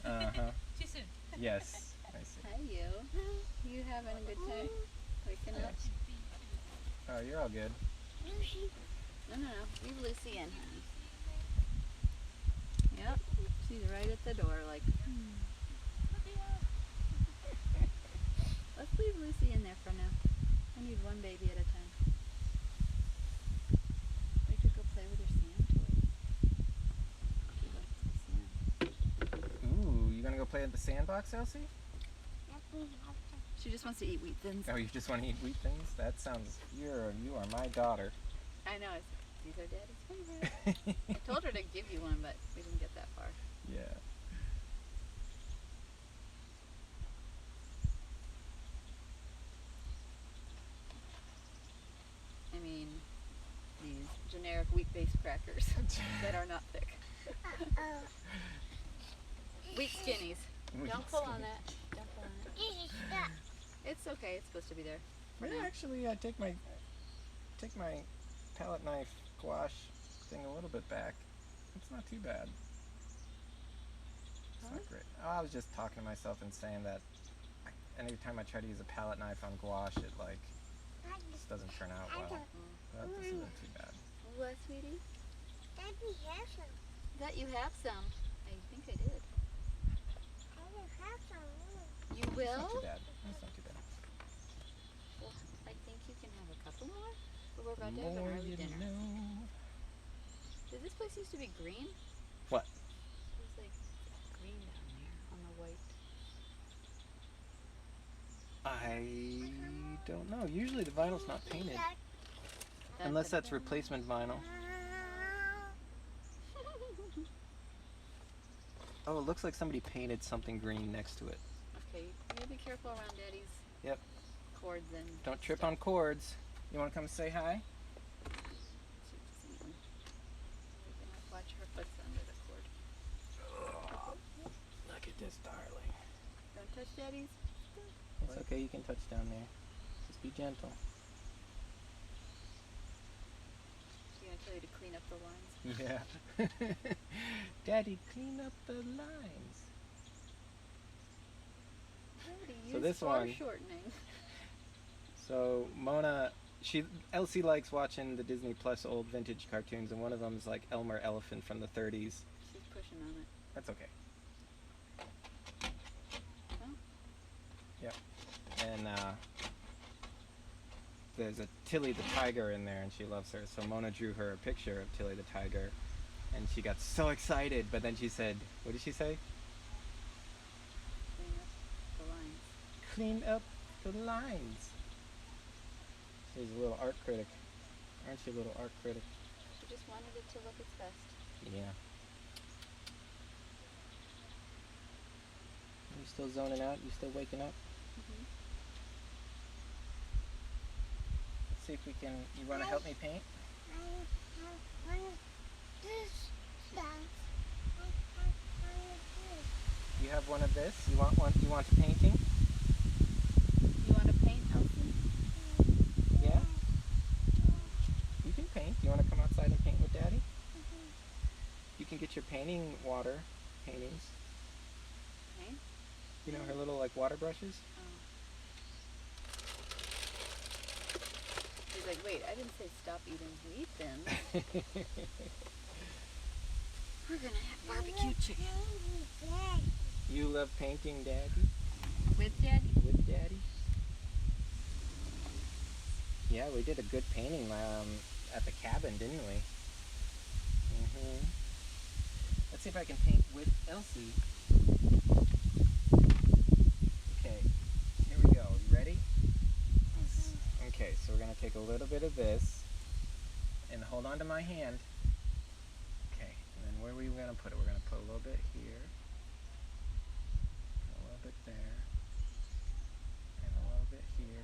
Uh-huh. Too soon. Yes, I see. Hi, you. You having a good time? Waking up? Oh, you're all good. No. Leave Lucy in, honey. Yep. She's right at the door, like. Let's leave Lucy in there for now. I need one baby at a time. play in the sandbox, Elsie? She just wants to eat wheat thins. Oh, you just want to eat wheat things? That sounds... You are my daughter. I know. These are Daddy's favorite. I told her to give you one, but we didn't get that far. Yeah. I mean, these generic wheat-based crackers that are not thick. Wheat skinnies. Don't pull on that. Don't pull on it. It's okay. It's supposed to be there. For Yeah, now. actually, I take my palette knife gouache thing a little bit back. It's not too bad. It's not great. Oh, I was just talking to myself and saying that anytime I try to use a palette knife on gouache, it like just doesn't turn out well. But this isn't too bad. What, sweetie? Daddy has some. That you have some. I think I did. I will have some. You It's will? not too bad. It's not too bad. Well, I think you can have a couple more. But we're about to have an More early you dinner. know. Did this place used to be green? What? There's like green down here on the white. I don't know. Usually the vinyl's not painted. Dun, Unless dun, that's dun. replacement vinyl. Oh, it looks like somebody painted something green next to it. Okay, you be careful around Daddy's Yep. cords and Don't trip stuff. on cords. You want to come say hi? She's just eating. We're gonna watch her foot under the cord. Look at this, darling. Don't touch Daddy's. It's okay, you can touch down there. Just be gentle. She's gonna tell you to clean up the lines. Yeah. Daddy, clean up the lines. Daddy, So use this one- foreshortening. So Mona, Elsie likes watching the Disney Plus old vintage cartoons, and one of them is like Elmer Elephant from the 30s. She's pushing on it. That's okay. Oh. Yep. And there's a Tilly the Tiger in there, and she loves her. So Mona drew her a picture of Tilly the Tiger, and she got so excited. But then she said, "What did she say? Clean up the lines. Clean up the lines." She's a little art critic, aren't you, a little art critic? She just wanted it to look its best. Yeah. You still zoning out? You still waking up? Mm-hmm. Let's see if we can. You want to help me paint? I want this stuff. You have one of this. You want one? You want a painting? You want to paint, Elsie? Yeah. You can paint. You want to come outside and paint with Daddy? You can get your painting water paintings. Okay. You know her little like water brushes. Oh. She's like, wait, I didn't say stop eating wheat thins. We're gonna have barbecue chicken. You love painting, Daddy? With Daddy? With Daddy? Yeah, we did a good painting at the cabin, didn't we? Mm-hmm. Let's see if I can paint with Elsie. Okay, here we go. You ready? Okay, so we're going to take a little bit of this and hold on to my hand. Okay, and then where are we going to put it? We're going to put a little bit here, a little bit there, and a little bit here.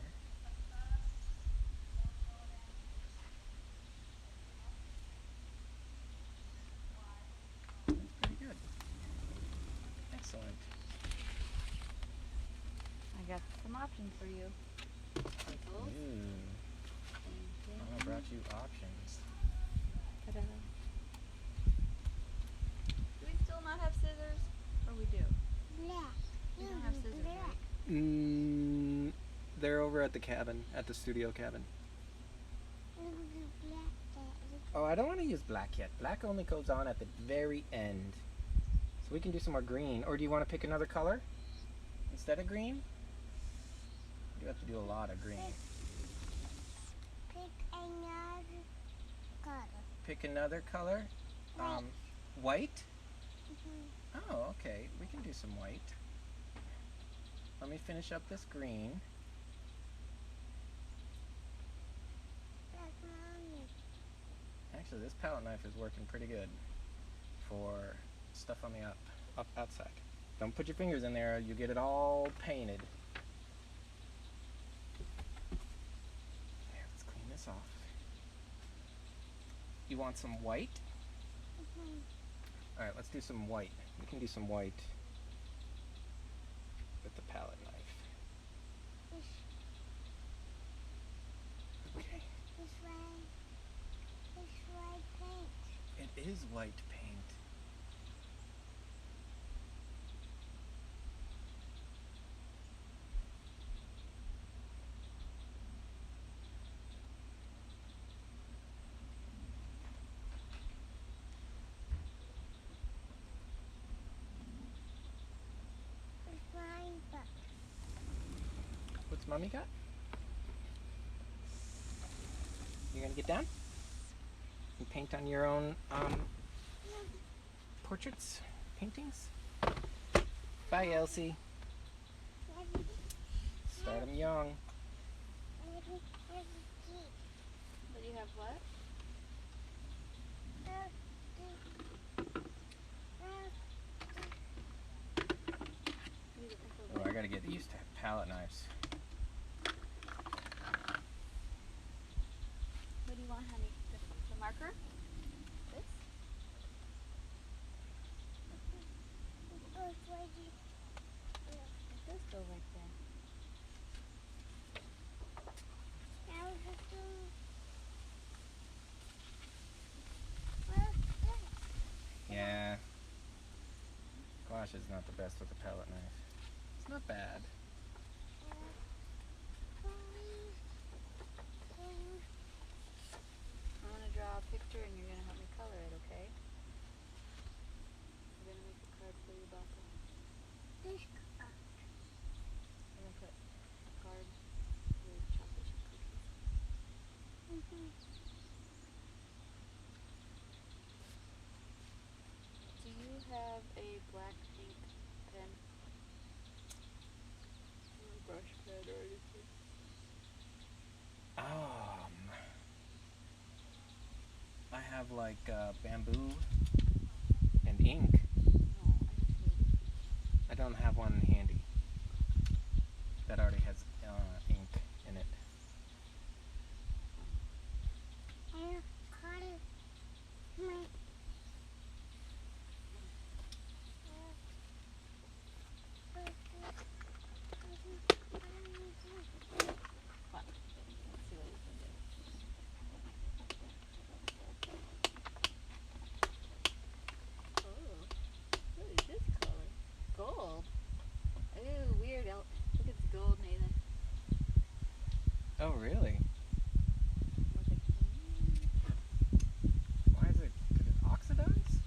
That's pretty good. Excellent. I got some options for you. Pickles. Ooh, Painting. Mama brought you options. Ta-da. Do we still not have scissors? Or we do? We don't have scissors, right? They're over at the cabin, at the studio cabin. Oh, I don't want to use black yet. Black only goes on at the very end. So we can do some more green. Or do you want to pick another color instead of green? You have to do a lot of green. Pick another color. Pick another color. White. White? Oh, okay. We can do some white. let me finish up this green. That's mommy. Actually, this palette knife is working pretty good for stuff on the outside. Don't put your fingers in there, you get it all painted. Yeah, let's clean this off. You want some white? Alright, let's do some white. We can do some white with the palette knife. This, Okay. this white paint. It is white paint. This flying book. What's mommy got? You gonna get down? You paint on your own portraits, paintings? Bye, Elsie. Maybe, Start them young. maybe teeth. But you have what? Oh, I gotta get used to palette knives. What do you want, honey? The marker? This? It does go right there. Yeah. Gouache is not the best with the palette knife. It's not bad. I'm gonna draw a picture and you're gonna help me color it, okay? I'm gonna make a card for you, Baka. I'm gonna put a card with chocolate chip cookies. Do you have a black ink pen? Or a brush pen or anything? I have like bamboo and ink. No, I just need I don't have one handy that already has ink in it. what? Let's see what you can do. Oh, what is this color? Gold. Ooh, weird. Look, it's gold, Nathan. Oh, really? Look at Why is it? Did it oxidize?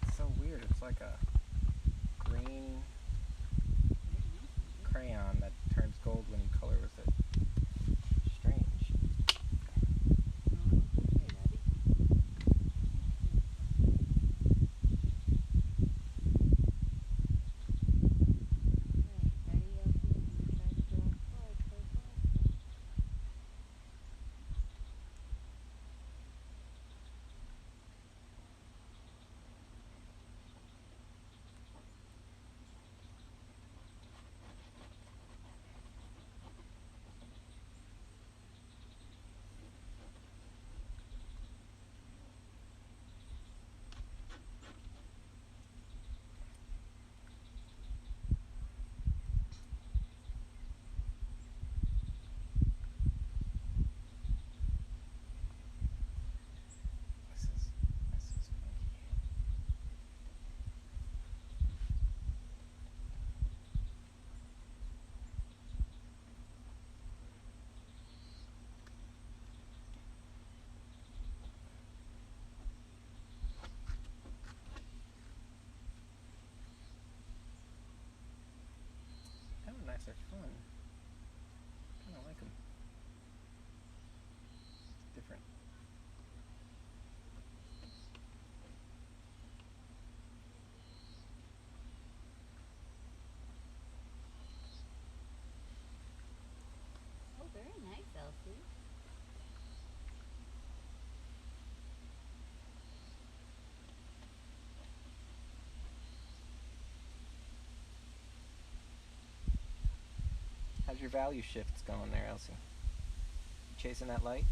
That's so weird. It's like a green crayon that turns gold when you color with it. Strange. Here, Daddy. Alright, ready, Elsie? I'm gonna try to draw a card for Baka. How's your value shifts going there, Elsie? Chasing that light?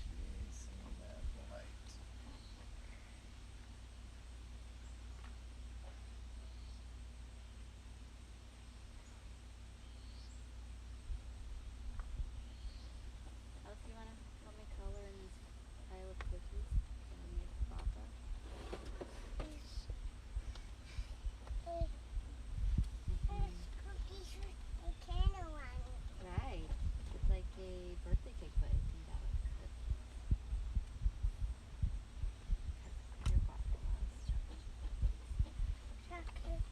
Chasing that light. Elsie, you wanna help me color in this pile of cookies that I made for Papa? There's cookies with a candle on it. Right. It's like a birthday cake, but it's made out of cookies. 'Cause your Papa loves chocolate chip cookies. Chocolate.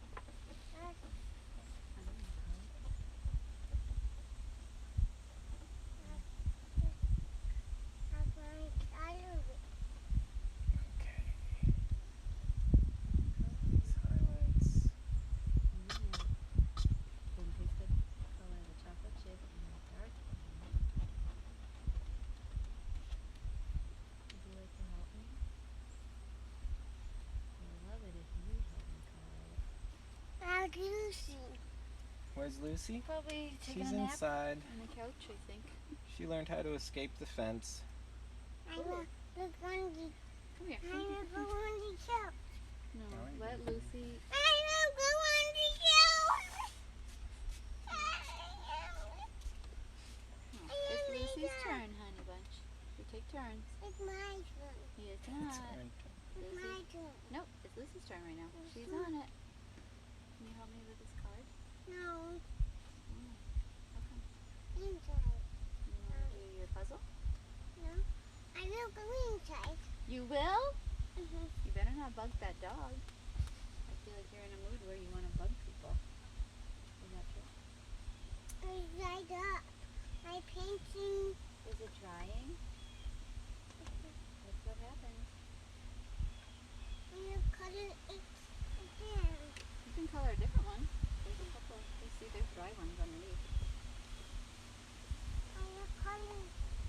I'm gonna color. I'm going to color it. Okay. These highlights. Then taste the color of the chocolate chip in the dark blue. Would you like to help me? I would love it if you help me color it. How's Lucy? Where's Lucy? Probably taking She's a nap inside. on the couch, I think. She learned how to escape the fence. I will look on the. Come here. I will go on the shelf. No, Now I let do. Lucy. I will go on the shelf. No, it's Lucy's turn, honey bunch. We take turns. It's my turn. It's It's not. her turn. It's Lucy. my turn. Nope, it's Lucy's turn right now. She's on it. Can you help me with this card? No, How come? inside. You want to do your puzzle? No, I will go inside. You will? Mm-hmm. You better not bug that dog. I feel like you're in a mood where you want to bug people. Is that true? I dried up. My painting. Is it drying? That's what happens. I will color it again. You can color a different one. There's a couple. You see there's dry ones underneath. I will color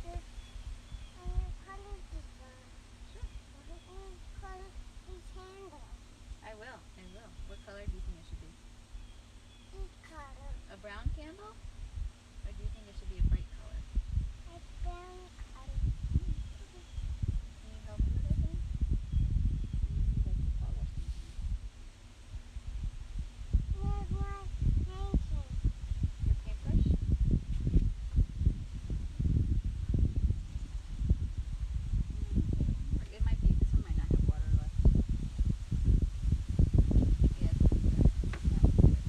this. I will color this one. Sure. I will color this handle. I will. I will. What color do you think it should be? This color. A brown candle? Or do you think it should be a bright color? A brown color. Can you help me with it then? You like to color sometimes. Where's my painting? Your paintbrush? It might be, this one might not have water left. Yeah, it's that one's good.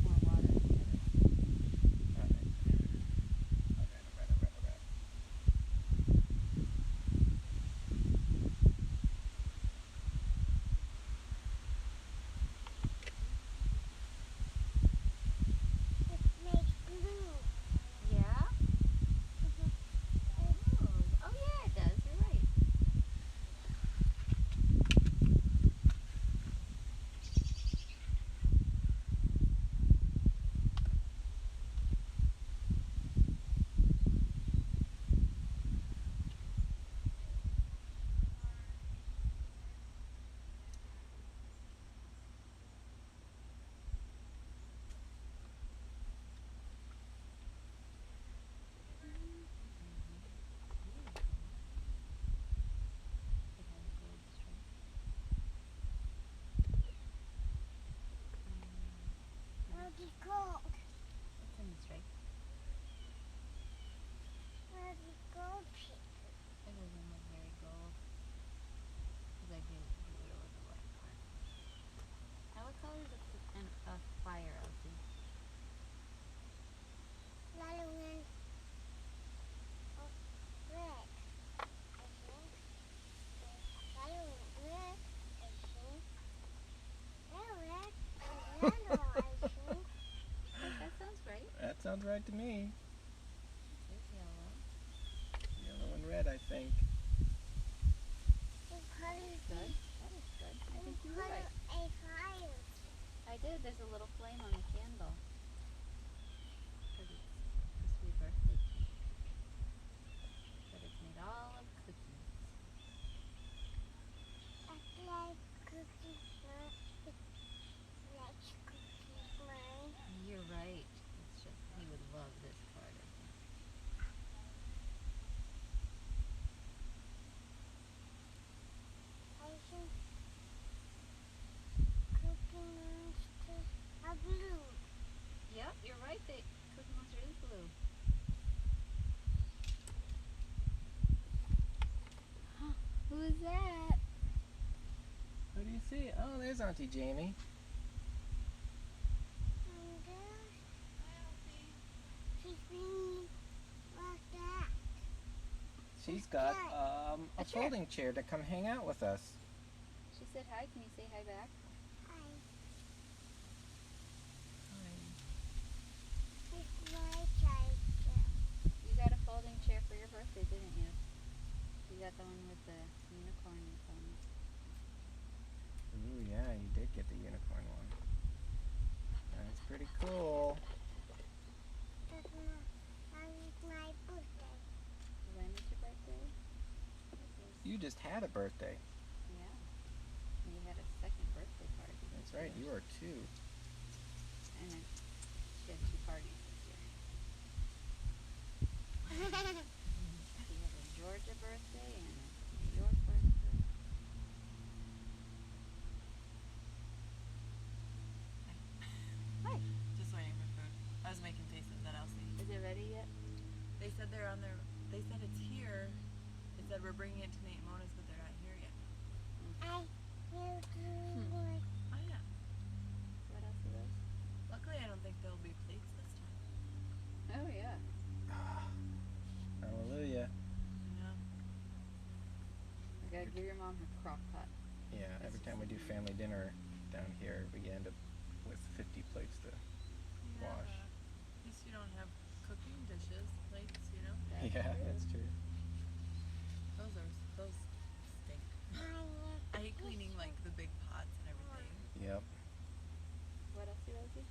More water in the other. Alright. It makes blue. Yeah? Oh yeah, it does. You're right. It has a gold stripe. Where's the gold? It's in the stripe. Where's the gold piece? It doesn't look very gold. Because I didn't do it over the black part. Now what color is a fire, Elsie? Yellow and red. I think. Yellow and red. I think. Yellow, red, and yellow. I think. That sounds right. That sounds right to me. It is yellow. Yellow and red, I think. The color Good. That is good. I think you were color right. a fire. I did. There's a little flame on the candle. Auntie Jamie. And she's bringing like that. She's got a A chair. folding chair to come hang out with us. She said hi. Can you say hi back? Hi. It's my child. You got a folding chair for your birthday, didn't you? You got the one with the unicorn on it. Ooh, yeah, you did get the unicorn one. That's pretty cool. That's my birthday. When is your birthday? You just had a birthday. Yeah. And you had a second birthday party. That's right, you are 2. And then she had 2 parties this year. She had a Georgia birthday and a New York birthday. Hi. Just waiting for food. I was making faces at Elsie. Is it ready yet? They said they're on their. They said it's here. They said we're bringing it to Nate and Mona's, but they're not here yet. I will do it. Oh yeah. What else are those? Luckily, I don't think there'll be plates this time. Oh, yeah. Hallelujah. You know. We gotta give your mom her crock pot. Yeah, every time we do family dinner down here, we end up with 50 plates to wash. At least you don't have cooking dishes, plates. You know. Yeah, that's true. Those stink. I hate cleaning like the big pots and everything. Yep. What else, Rosie?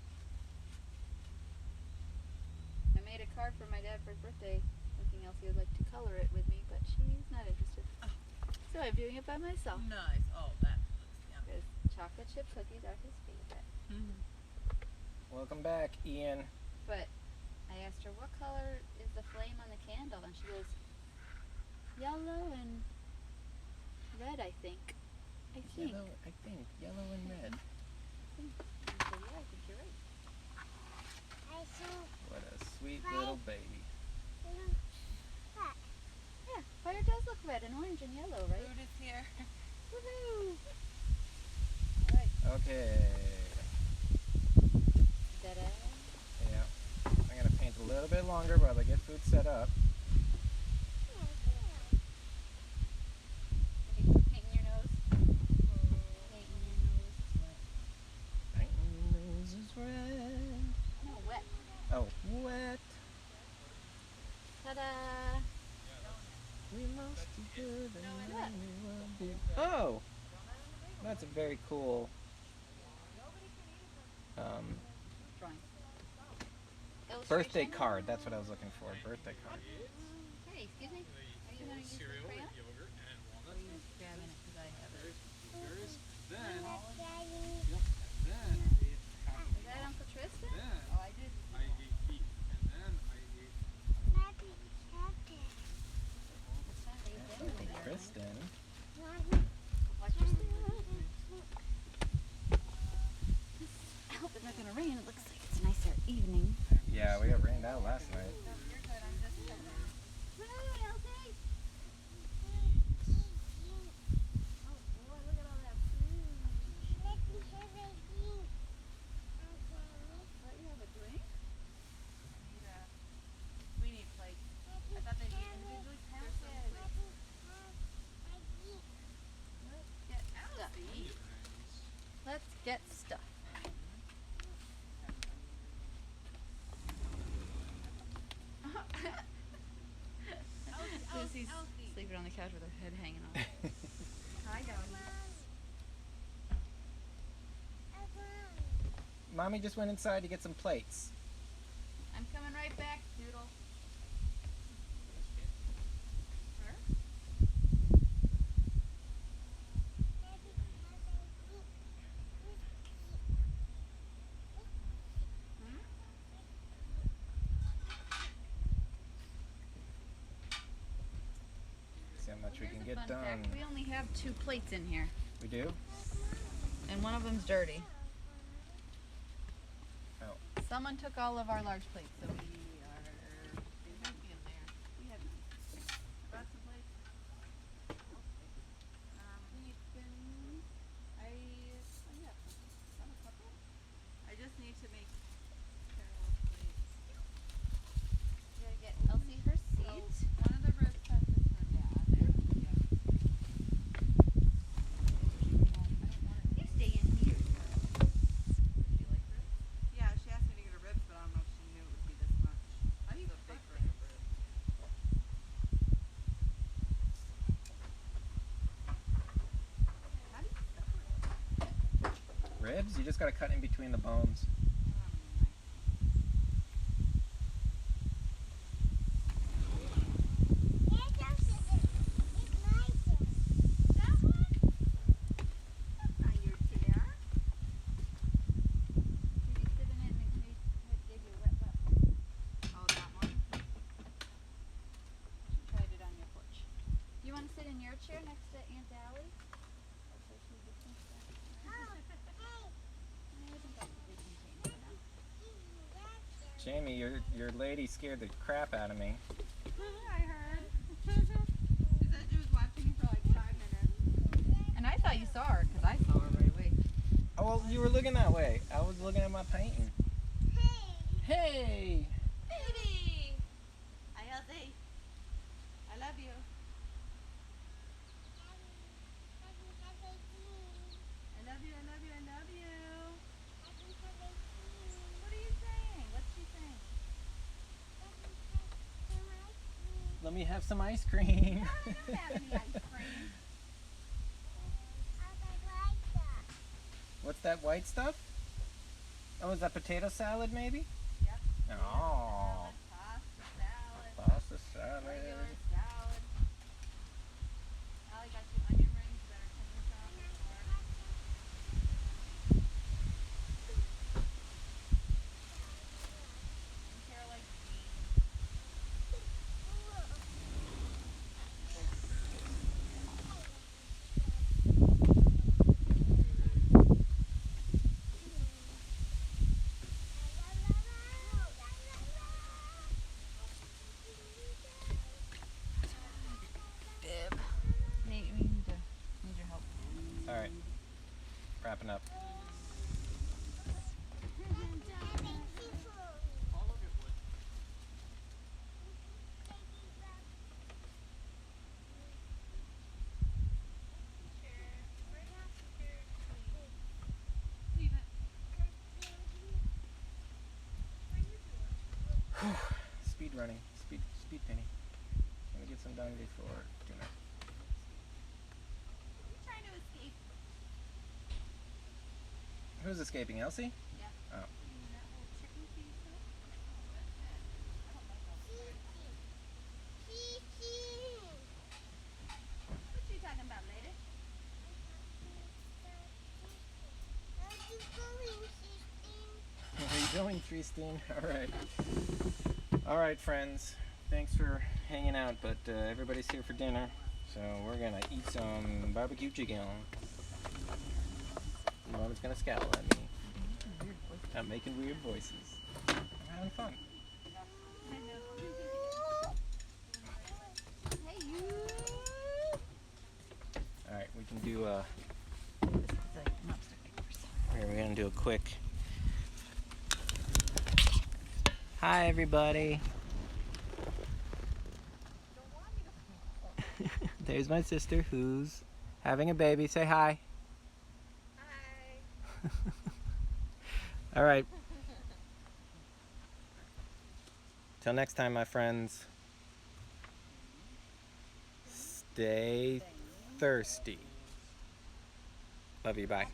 I made a card for my dad for his birthday, thinking Elsie would like to color it with me, but she's not interested. Oh. So I'm doing it by myself. Nice. Oh, that looks yummy. Because chocolate chip cookies are his favorite. Mm-hmm. Welcome back, Ian. But I asked her, what color is the flame on the candle? And she goes, yellow and red, I think. I think. Yellow, I think. Yellow and red. And I said, yeah, I think you're right. I think What a sweet little baby. what? Yeah, fire does look red and orange and yellow, right? Food is here. Woohoo! Alright, Okay. da-da. Yeah. I'm going to paint a little bit longer while I get food set up. Painting your nose. Painting your nose. Painting your nose is red. No, wet. Oh, wet. Ta-da! We lost you good and What? then we will be. Oh! That's a very cool Drawing. birthday Illustration. card. That's what I was looking for. Birthday card. Hey, excuse me. Are you going to use the crayon? Or are you just grabbing it because I have it? Is that Uncle Tristan? Oh, I did. Kristen. Watch your step. I hope it's not going to rain. It looks like it's a nicer evening. Yeah, we got rained out last night. You're good. I'm just covering. Hey, Elsie. Oh, boy, look at all that food. Let you have a drink? We need plates. I thought they'd be individually counted. Let's get stuff. Lucy's sleeping on the couch with her head hanging off. Hi, Doggy. Mommy just went inside to get some plates. I'm coming right back, Doodle. See how much we Here's can a get fun done. fact. We only have 2 plates in here, We do? and one of them's dirty. Oh. Someone took all of our large plates, so they might be in there. We have none. Brought some plates. We can. Oh yeah, ribs. You just gotta cut in between the bones. You want to sit in your chair next to Aunt Allie? Jamie, your lady scared the crap out of me. I heard. She said she was watching you for like 5 minutes. And I thought you saw her, because I saw her right away. Oh, well, you were looking that way. I was looking at my painting. Hey! Baby! Hi, Elsie. I love you. I love you, I love you, I love you. What are you saying? What's she saying? Let me have some ice cream. I don't have any ice cream. What's that white stuff? Oh, is that potato salad maybe? Yep. Oh, Pasta salad. pasta salad. Regular salad. Allie got you onion rings that are chicken salad. And Carol likes beans. Nate, we need your help. All right, wrapping up. Leave it. Speed running, speed painting. Let me get some done before dinner. I'm trying to escape. Who's escaping, Elsie? Yeah. Oh. That little chicken piece. I don't like all that. What you talking about, lady? Where are you going, Christine? All right, friends. Thanks for hanging out, but everybody's here for dinner, so we're gonna eat some barbecue chicken. Mama's gonna scowl at me. I'm making weird voices. I'm having fun. Hey, you. All right, we can do here, we're gonna do a quick. Hi, everybody. There's my sister who's having a baby. Say hi. Hi. All right. Till next time, my friends. Stay thirsty. Love you. Bye.